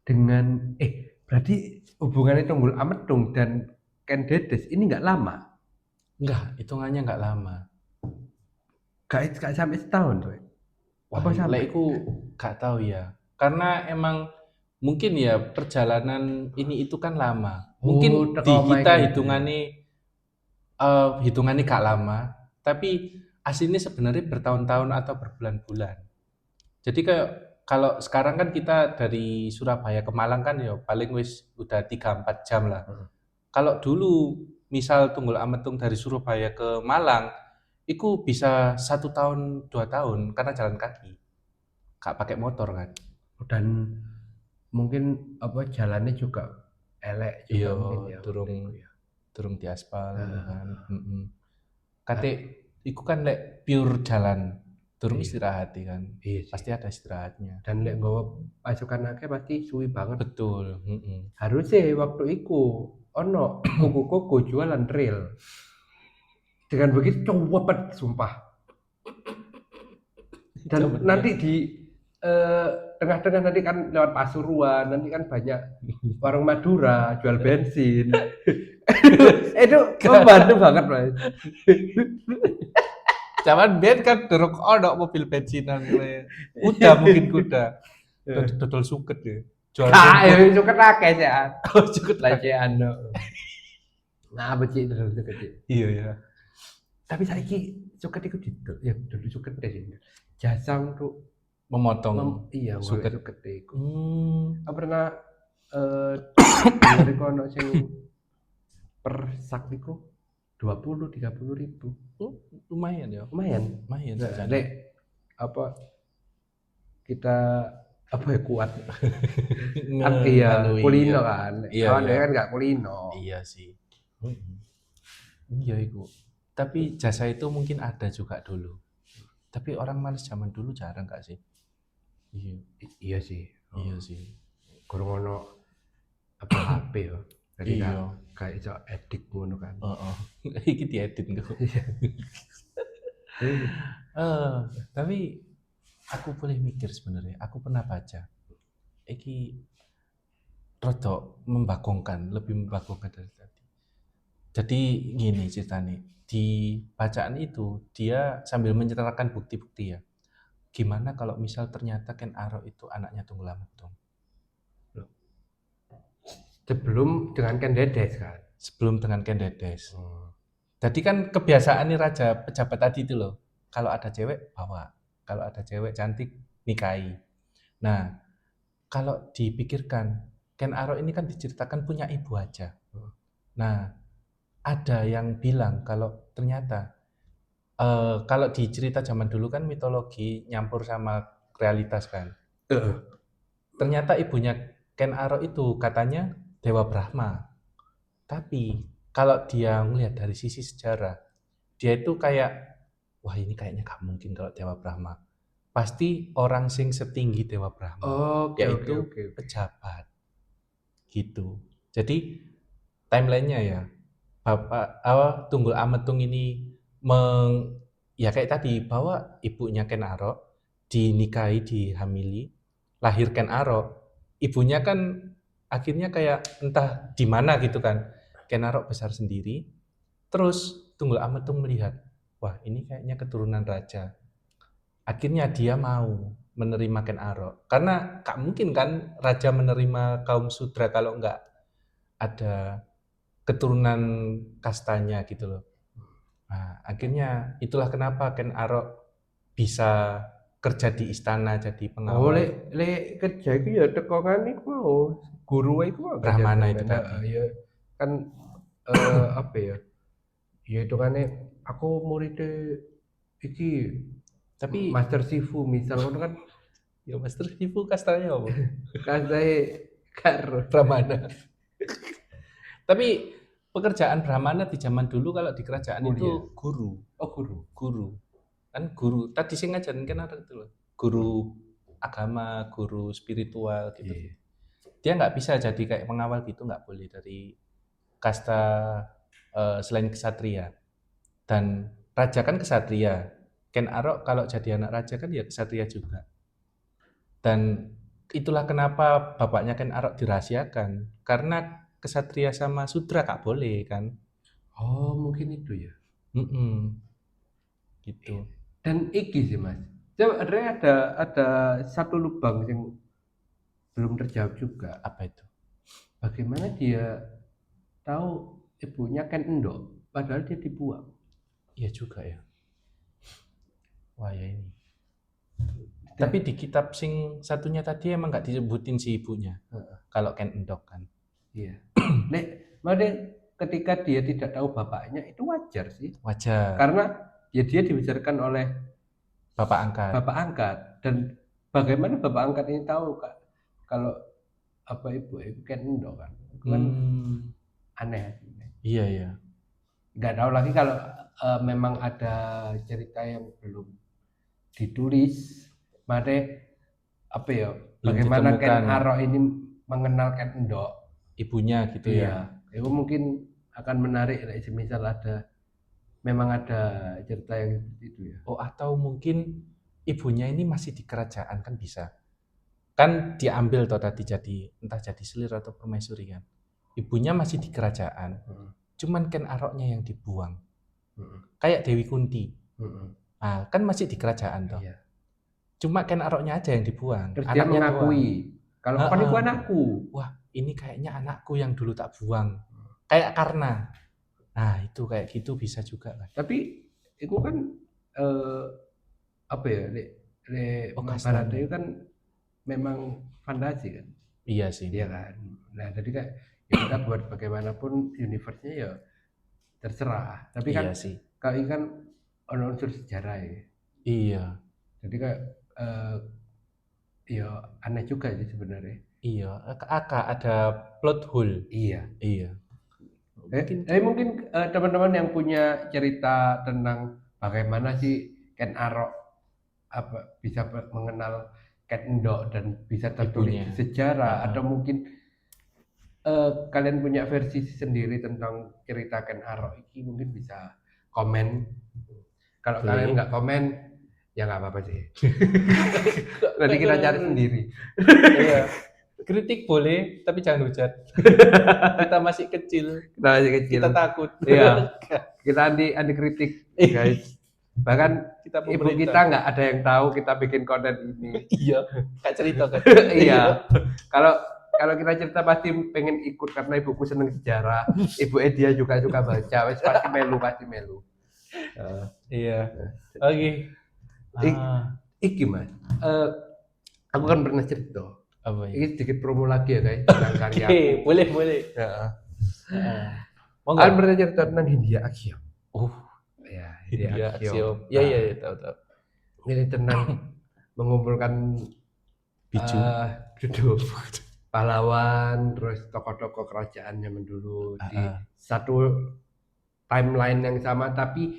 dengan berarti hubungannya Tunggul Ametung dan Ken Dedes ini enggak lama? Enggak, hitungannya enggak lama. Enggak sampai setahun tuh. Apa sampai? Aku enggak tahu ya. Karena emang mungkin ya perjalanan ini itu kan lama. Mungkin di kita hitungannya gak lama, tapi aslinya sebenarnya bertahun-tahun atau berbulan-bulan. Jadi kayak kalau sekarang kan kita dari Surabaya ke Malang kan ya paling udah 3-4 jam lah. Kalau dulu misal Tunggul Ametung dari Surabaya ke Malang, itu bisa 1 tahun 2 tahun karena jalan kaki, gak pakai motor kan. Dan mungkin apa jalannya juga elek juga mungkin ya. Turun di aspal kan. Kate iku kan lek pure jalan, turun istirahat kan. Pasti ada istirahatnya. Dan lek nggawa pasukan akeh pasti suwi banget. Betul, Harusnya waktu iku ono koko jualan rel. Dengan begitu cepet sumpah. Dan nanti di tengah-tengah nanti kan lewat Pasuruan, nanti kan banyak warung Madura jual bensin. Itu membantu banget, Mas. Zaman biyen kan durung ono mobil bensinan kowe. Kuda mungkin kuda. Dodol suket ya. Jual Kae suket akeh sih. Oh, suket Lecehan. Nah, becik terus suket. Iya ya. Tapi saiki suket iku didol. Ya dulu suket deh. Jasa untuk Memotong suket iku. Aku pernah dari kono sing per sak iku 20-30 ribu. Lumayan ya. Lumayan. Nah, apa kita apa ya kuat. Kulino kan. Iya. Kan enggak kulino. Iya sih. Iya itu. Tapi jasa itu mungkin ada juga dulu. Tapi orang males zaman dulu jarang gak sih? Iya sih. Iya sih. Kurang ono apa HP ya. Jadi kayak iso edit ngono kan. Iki diedit kok. Tapi aku boleh mikir sebenarnya. Aku pernah baca. Iki rodok membagongkan, lebih membagongkan dari tadi. Jadi gini ceritanya. Di bacaan itu dia sambil menceritakan bukti-bukti ya. Gimana kalau misal ternyata Ken Arok itu anaknya Tunggul Ametung? Sebelum dengan Ken Dedes kan? Sebelum dengan Ken Dedes. Jadi kan kebiasaan nih raja pejabat tadi itu loh. Kalau ada cewek bawa, kalau ada cewek cantik nikahi. Nah, kalau dipikirkan Ken Arok ini kan diceritakan punya ibu aja. Nah, ada yang bilang kalau ternyata kalau di cerita zaman dulu kan mitologi nyampur sama realitas kan. Ternyata ibunya Ken Arok itu katanya Dewa Brahma. Tapi kalau dia melihat dari sisi sejarah, dia itu kayak, wah ini kayaknya gak mungkin kalau Dewa Brahma. Pasti orang sing setinggi Dewa Brahma, yaitu pejabat. Gitu. Jadi timelinenya ya, Bapak Tunggul Ametung ini ya kayak tadi bahwa ibunya Ken Arok dinikahi, dihamili, lahir Ken Arok, ibunya kan akhirnya kayak entah di mana gitu kan, Ken Arok besar sendiri, terus Tunggul Ametung melihat, wah ini kayaknya keturunan raja, akhirnya dia mau menerima Ken Arok, karena gak mungkin kan raja menerima kaum sudra kalau nggak ada keturunan kastanya gitu loh. Nah, akhirnya itulah kenapa Ken Arok bisa kerja di istana jadi pengawal. Lek kerja itu ya tekongan iku mau guru iku mau Brahmana itu tadi. Ya kan apa ya? Ya itu kan aku muridnya iki tapi Master Sifu misalnya kan ya Master Sifu kastanya apa? Kastanya karo Brahmana. Tapi pekerjaan Brahmana di zaman dulu kalau di kerajaan itu guru. Guru. Kan guru. Tadi sih ngajarin kan ada itu loh. Guru agama, guru spiritual gitu. Dia nggak bisa jadi kayak pengawal gitu, nggak boleh dari kasta selain kesatria. Dan raja kan kesatria. Ken Arok kalau jadi anak raja kan ya kesatria juga. Dan itulah kenapa bapaknya Ken Arok dirahasiakan. Karena kesatria sama sudra gak boleh kan. Oh mungkin itu ya. Gitu. Dan iki sih mas. Sebenarnya ada satu lubang yang belum terjawab juga. Apa itu? Bagaimana dia tahu ibunya Ken Endok, padahal dia dibuang. Iya juga ya. Wah ya ini. Tapi di kitab sing satunya tadi emang nggak disebutin si ibunya. Kalau Ken Endok kan. Iya. Ketika dia tidak tahu bapaknya itu wajar sih. Wajar. Karena ya dia dibesarkan oleh bapak angkat. Dan bagaimana bapak angkat ini tahu Kak kalau apa ibu Ken Endok kan? Kan aneh. Iya. Nggak tahu lagi kalau memang ada cerita yang belum ditulis, apa ya? Bagaimana Ken Arok ini mengenal Ken Endok, ibunya gitu ya. Itu mungkin akan menarik, misal ada memang ada cerita yang seperti itu ya. Oh, atau mungkin ibunya ini masih di kerajaan kan bisa. Kan diambil toh tadi jadi entah jadi selir atau permaisuri kan. Ibunya masih di kerajaan. Cuman Ken Aroknya yang dibuang. Kayak Dewi Kunti. Nah, kan masih di kerajaan toh. Iya. Cuma Ken Aroknya aja yang dibuang. Terus dia Anaknya mengakui kalau kan itu anakku. Wah, ini kayaknya anakku yang dulu tak buang. Kayak Karna. Nah, itu kayak gitu bisa juga kan. Tapi itu kan apa ya? Mahabharata itu kan memang fantasi kan. Iya sih. Iya kan. Nah, jadi kayak ya kita buat bagaimanapun universe-nya ya terserah. Tapi kan iya sih. kalau ini kan ono unsur sejarah ya. Iya. Jadi kayak ya aneh juga sih sebenarnya. Iya, ada plot hole. Iya. Mungkin teman-teman yang punya cerita tentang bagaimana sih Ken Arok bisa mengenal Ken Endok dan bisa tertulis di sejarah atau mungkin kalian punya versi sendiri tentang cerita Ken Arok ini mungkin bisa komen. Kalau kalian nggak komen ya nggak apa-apa sih. Nanti kita cari sendiri. Iya. Kritik boleh, tapi jangan hujat. Kita masih kecil. Kita takut. Iya. Kita anti kritik, guys. Bahkan ibu kita nggak ada yang tahu kita bikin konten ini. Iya. Kayak cerita kan. Iya. Kalau kita cerita pasti pengen ikut karena ibuku seneng sejarah. Ibu Edia juga suka baca. Pasti melu. Iya. Oke. Iki mas. Aku kan pernah cerita. Apa ya? Ini sedikit promo lagi ya guys tentang karya aku. Boleh. Kalian pernah cerita tentang Hindia Axiom? Ya, Hindia Axiom. Iya, tahu. Ini tentang mengumpulkan biju pahlawan, terus tokoh-tokoh kerajaan zaman dulu di satu timeline yang sama, tapi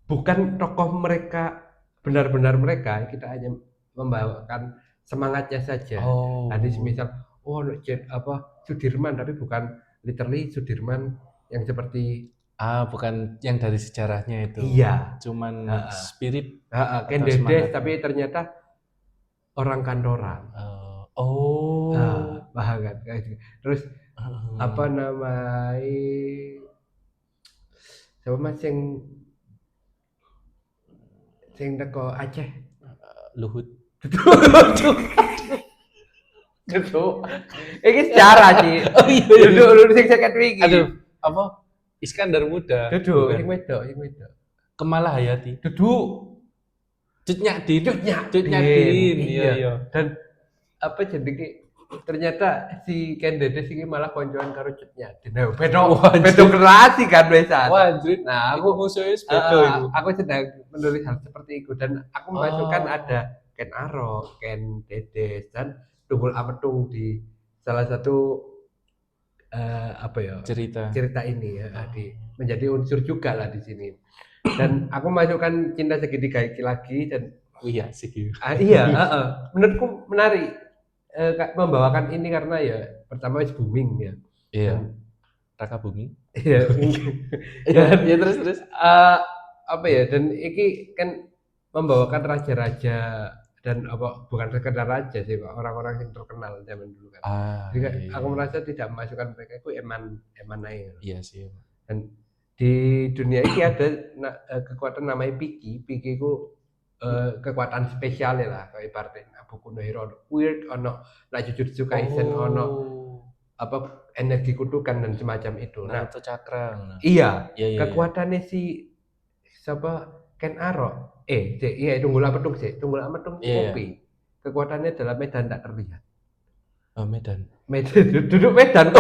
bukan tokoh mereka benar-benar mereka, kita hanya membawakan semangatnya saja. Tadi semisal Sudirman, tapi bukan literally Sudirman yang seperti bukan yang dari sejarahnya itu. Iya. Cuman spirit. Ken Dedes, tapi ternyata orang kantoran. Bahkan terus apa namanya? Siapa mas yang teko Aceh? Luhut. Gitu. Ini sejarah sih. Duduk sing seket wingi. Aduh, apa? Iskandar Muda. Duduk, sing wedok. Kemala Hayati. Duduk. Cut Nyadin. Iya. Dan apa jenenge ternyata si Ken Dedes ini malah koncoan karo Cut Nyadin. Bedo generasi kan wesan. Wah, anjir. Nah, aku musuhnya bedo itu. Aku sedang menulis hal seperti itu dan aku memasukkan ada Ken Arok, Ken Dedes dan Tunggul Ametung di salah satu cerita ini ya, menjadi unsur juga lah di sini. Dan aku masukkan Cinta Segitiga lagi dan iya sih. Menurutku menarik membawakan ini karena ya pertama booming ya. Iya. Raka booming. Iya. Ya terus. Dan ini kan membawakan raja-raja dan bukan sekedar raja sih, orang-orang yang terkenal zaman dulu kan. Jadi aku merasa tidak memasukkan mereka itu eman aja. Iya sih. Dan di dunia ini ada kekuatan namanya Piki itu kekuatan spesial lah, kayak ibaratnya Boku no Hero weird ono Jujutsu Kaisen ono energi kutukan dan semacam itu. Naruto Cakra. Iya. Kekuatannya si Ken Arok. Tunggul Ametung kopi. Kekuatannya adalah medan tak terlihat. Medan. Duduk medan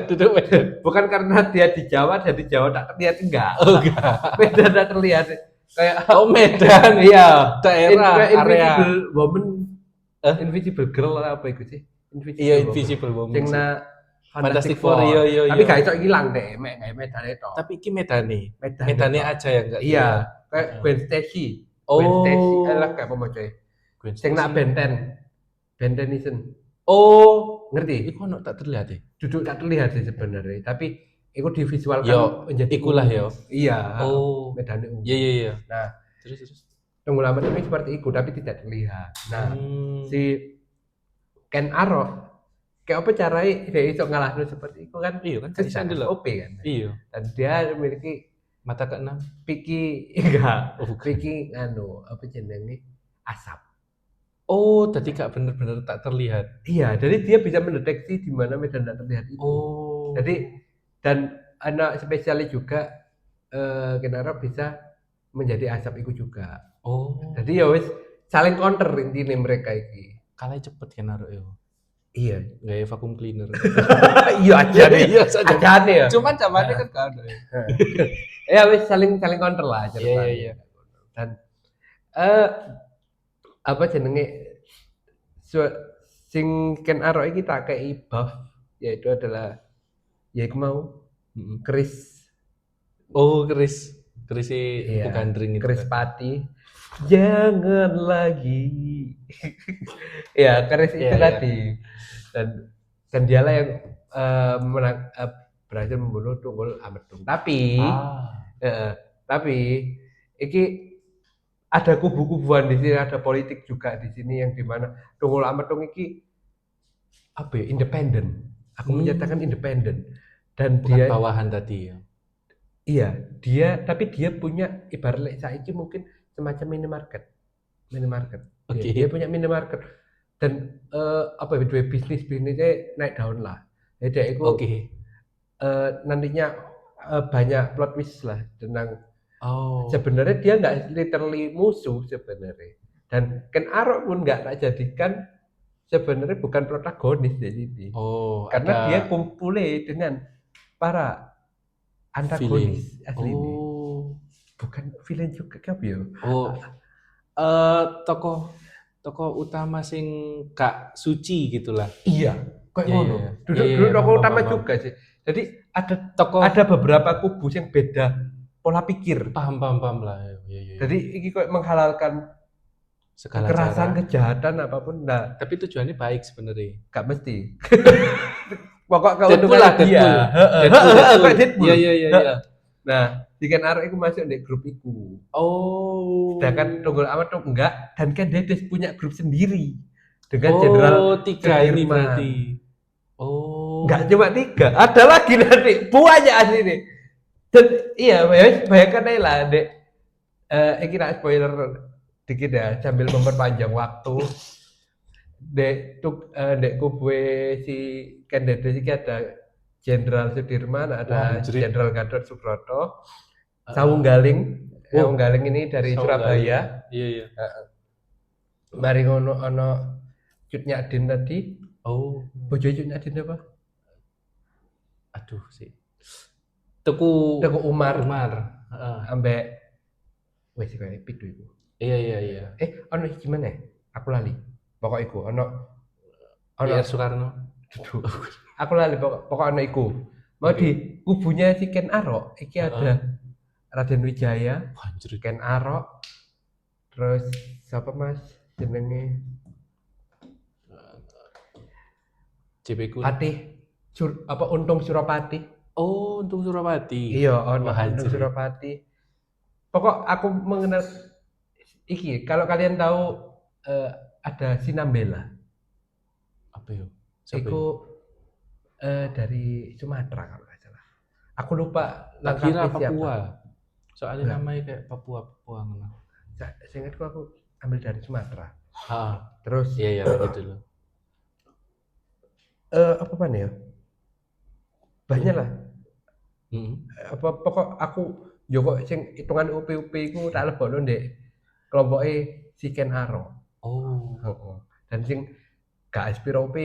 duduk medan. Bukan karena dia di Jawa tak terlihat enggak. Enggak. Medan tak terlihat. Kayak medan. Iya. Daerah Invisible Woman. Invisible Girl apa itu sih? Invisible Woman. Sing Fantastic Four. Iya. Tapi gak iso ilang deh, medan itu. Tapi iki medane aja ya enggak. Iya. Kayak Gwen Stacy. Gwen Stacy kayak apa coy? Sing nak Benten. Ngerti? Iku ono tak terlihat ya. Duduk tak terlihat sih sebenarnya, tapi Iku divisualkan Yo, menjadi ikulah ungu. yo. Iya. Oh. Medane ungu. Iya. Nah, Terus. Tunggul Ametung ini seperti itu tapi tidak terlihat. Nah, si Ken Arok kayak apa caranya dia iso ngalahno seperti itu kan? Iya kan Susah kan? dulu. OP kan? Iya. Dan dia memiliki Mata keenam. Piki enggak. Oh, bukan. Piki apa jenenge? Asap. Oh, tadi gak bener-bener tak terlihat. Iya, jadi dia bisa mendeteksi di mana medan tak terlihat itu. Oh. Jadi dan anak spesialis juga Ken Arok bisa menjadi asap itu juga. Oh. Jadi ya wis saling counter intinya mereka ini. Kalah cepet kan Arok yo. Iya, Gaya vacuum cleaner. iya aja nih. Iya aja nih ya. Cuman zamannya kan gak ada ya. Ya wis saling counter lah ceritanya. Iya. Dan apa jenenge sing Ken Arok iki tak kei buff yaitu adalah yaiku mau Chris. Oh, Chris Iya, gandring itu. Chris Pati. Jangan lagi. Ya, Chris itu tadi. Dan dialah yang berhasil membunuh Tunggul Ametung. Tapi iki ada kubu-kubuan di sini, ada politik juga di sini yang dimana Tunggul Ametung iki apa ya, independen. Aku menyatakan independen. Dan bukan dia bawahan tadi ya. Iya, tapi dia punya ibarat saiki mungkin semacam minimarket. Oke. Dia punya minimarket dan apa ya, dua bisnisnya naik daun lah. Jadi itu nantinya banyak plot twist lah tentang sebenarnya dia nggak literally musuh sebenarnya. Dan Ken Arok pun nggak tak jadikan sebenarnya bukan protagonis di sini. Karena dia kumpulnya dengan para antagonis asli ini. Bukan villain juga kan ya? Tokoh utama sing gak suci gitulah. Iya, kayak ngono. Duduk tokoh utama juga sih. Jadi ada beberapa kubu yang beda pola pikir. Paham lah. Iya. Jadi ini kayak menghalalkan segala kekerasan, kejahatan apapun. Nah, tapi tujuannya baik sebenarnya. Gak mesti. Pokok keuntungan dia. Deadpool. Iya. Nah, si Ken Arok itu masuk di grup itu. Sedangkan Tunggul Ametung enggak, dan Ken Dedes punya grup sendiri dengan Jenderal 3 ini berarti. Enggak cuma 3, ada lagi nanti banyak asli nih. Dan iya, bayangkan aja lah, Dek. Ini nak spoiler dikit ya, sambil memperpanjang waktu. Dek kubu si Ken Dedes ini ada Jenderal Sudirman, ada Jenderal Gatot Subroto, Sawung Galing. Sawung Galing ini dari Surabaya. Iya. Mari ngono ono Cut Nyadin tadi. Bojo Cut Nyadin apa? Aduh sih. Teku Umar. Ambek wis kayak pitu iku. Iya. Ono gimana? Aku lali. Pokok iku ono Soekarno. Aku lali pokok ono iku. Mau di kubunya si Ken Arok iki ada Raden Wijaya, Ken Arok, terus siapa Mas jenenge? JP Patih Untung Suropati. Untung Suropati. Iya, Untung Suropati. Pokok aku mengenal iki, kalau kalian tahu ada Sinambela. Apa ya? Iku dari Sumatera kalau nggak salah. Aku lupa lengkapnya Papua. Soalnya namanya kayak Papua ngono. Seingatku aku ambil dari Sumatera. Terus iya gitu loh. Apa ya? Banyak lah. Pokok aku yo kok sing hitungan UP iku tak lebokno ndek kelompoke si Ken Arok. Dan sing gak Aspiro UP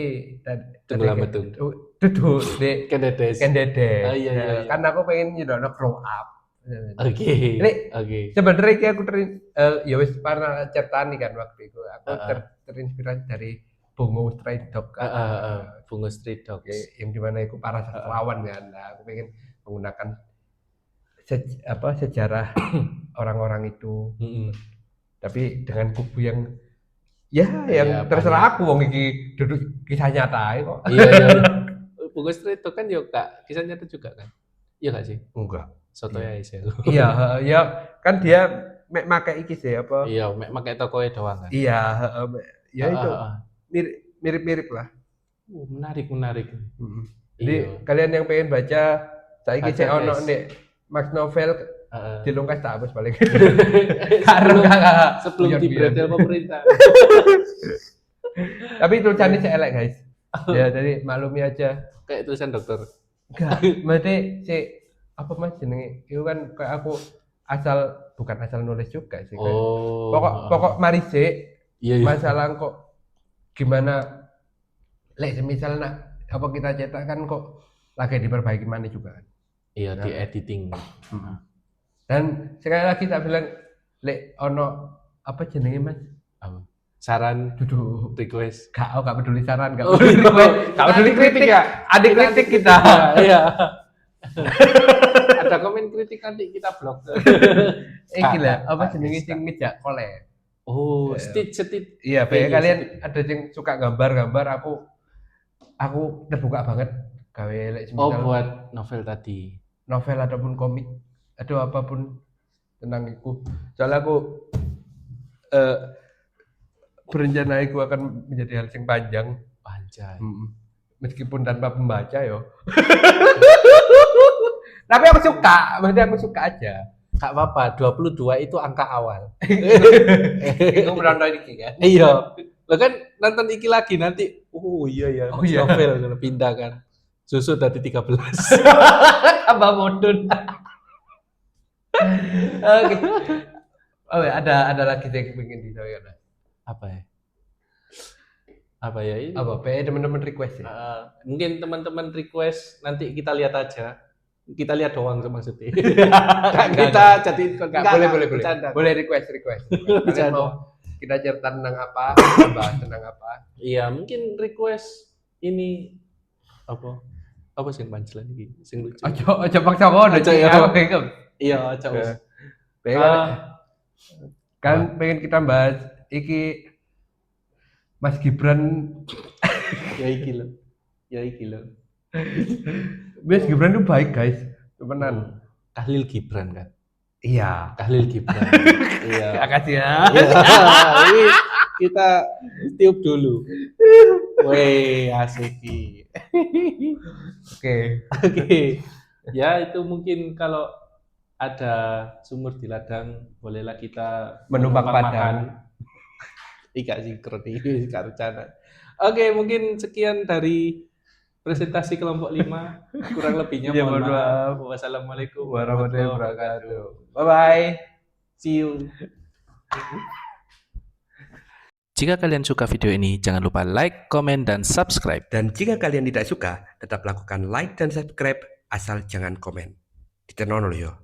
Tunggul Ametung. Duduk ndek Ken Dedes. Iya. Kan aku pengen nyono grow up. Oke. Sebenarnya aku ya wis pernah ceritani kan waktu itu. Aku terinspirasi dari Bungo Stray Dog. Bungo Stray Dog. Yang dimana itu para sastrawan kan. Nah, aku pengen menggunakan sejarah orang-orang itu. Tapi dengan kubu yang terserah aku wong iki duduk kisah nyata kok. Iya. Bungo Stray Dog kan yo kisah nyata juga kan. Iya nggak sih? Enggak. Soto ya sih. Iya, ya kan dia mek make iki sih apa? Iya, pakai tokoe doang kan. Iya, ya itu Heeh. mirip-mirip lah. Menarik, menarik. Jadi Iya. kalian yang pengen baca saiki Baca, cek ono guys. nek Max Novel Heeh. dilungkas tak habis paling. Sebelum Biar- dibredel pemerintah. Tapi tulisannya cek elek guys. Ya jadi maklumi aja. Kayak tulisan dokter. Enggak, berarti apa mas jenenge? Itu kan kayak aku bukan asal nulis juga sih. Kayak Oh. pokok mari sih Iya, iya. masalah kok gimana semisal nak apa kita cetak kan kok lagi diperbaiki mana juga kan. Iya, di editing. Dan sekali lagi tak bilang ono apa jenenge mas? Apa? Saran, Duduk request. gak peduli saran, gak Oh, peduli iya. request, gak peduli kritik ya. Adik kritik kita. Iya. Ada komen kritik nanti kita blok. Iki lah, Kak, apa Kak, jenenge Kak. sing ngejak collab. Oh, stitch. Iya, Iya, kalian ada yang suka gambar-gambar, aku terbuka banget gawe Oh, semisal buat novel tadi. novel ataupun komik atau apapun tentang itu. Soalnya aku berencana aku akan menjadi hal yang panjang. Anjay. Meskipun tanpa pembaca yo. Tapi aku suka, maksudnya aku suka aja. Gak apa-apa, 22 itu angka awal. Itu menonton iki kan. Iya. Lo kan nonton iki lagi nanti. Oh iya ya, Oh, iya. novel kalau pindah kan. Susu tadi 13. Tambah modun. Oke. Oh ya, ada lagi yang pengen disampaikan. Apa ya? Apa ya ini? Apa? Teman-teman request ya? Mungkin teman-teman request nanti kita lihat aja. Kita lihat doang maksudnya. Kita jadi boleh. bercanda. Boleh request. Kalian Bercanda. mau kita cerita tentang apa? Bahas tentang apa? Iya, mungkin request ini apa? Apa sih punchline ini? Sing lucu. Ojo paksa ngono, Ojo, Cik. ya. Aku bingung. Iya, cok. Kan pengen kita bahas iki Mas Gibran. Ya iki lo. Mas Gibran itu baik guys, temenan. Tahlil Gibran kan? Iya. Tahlil Gibran. Iya. Makasih ya. Ini kita tiup dulu. Weh, asik. Oke. Ya itu mungkin kalau ada sumur di ladang, bolehlah kita Menumpang makan. padang. Ika sinkron ini rencana. Oke, mungkin sekian dari presentasi kelompok 5. Kurang lebihnya Ya, mohon mohon maaf. Wassalamualaikum Warahmatullahi wabarakatuh. Bye bye. See you. Jika kalian suka video ini, jangan lupa like, komen, dan subscribe. Dan jika kalian tidak suka, tetap lakukan like dan subscribe asal jangan komen. Ditenono yo.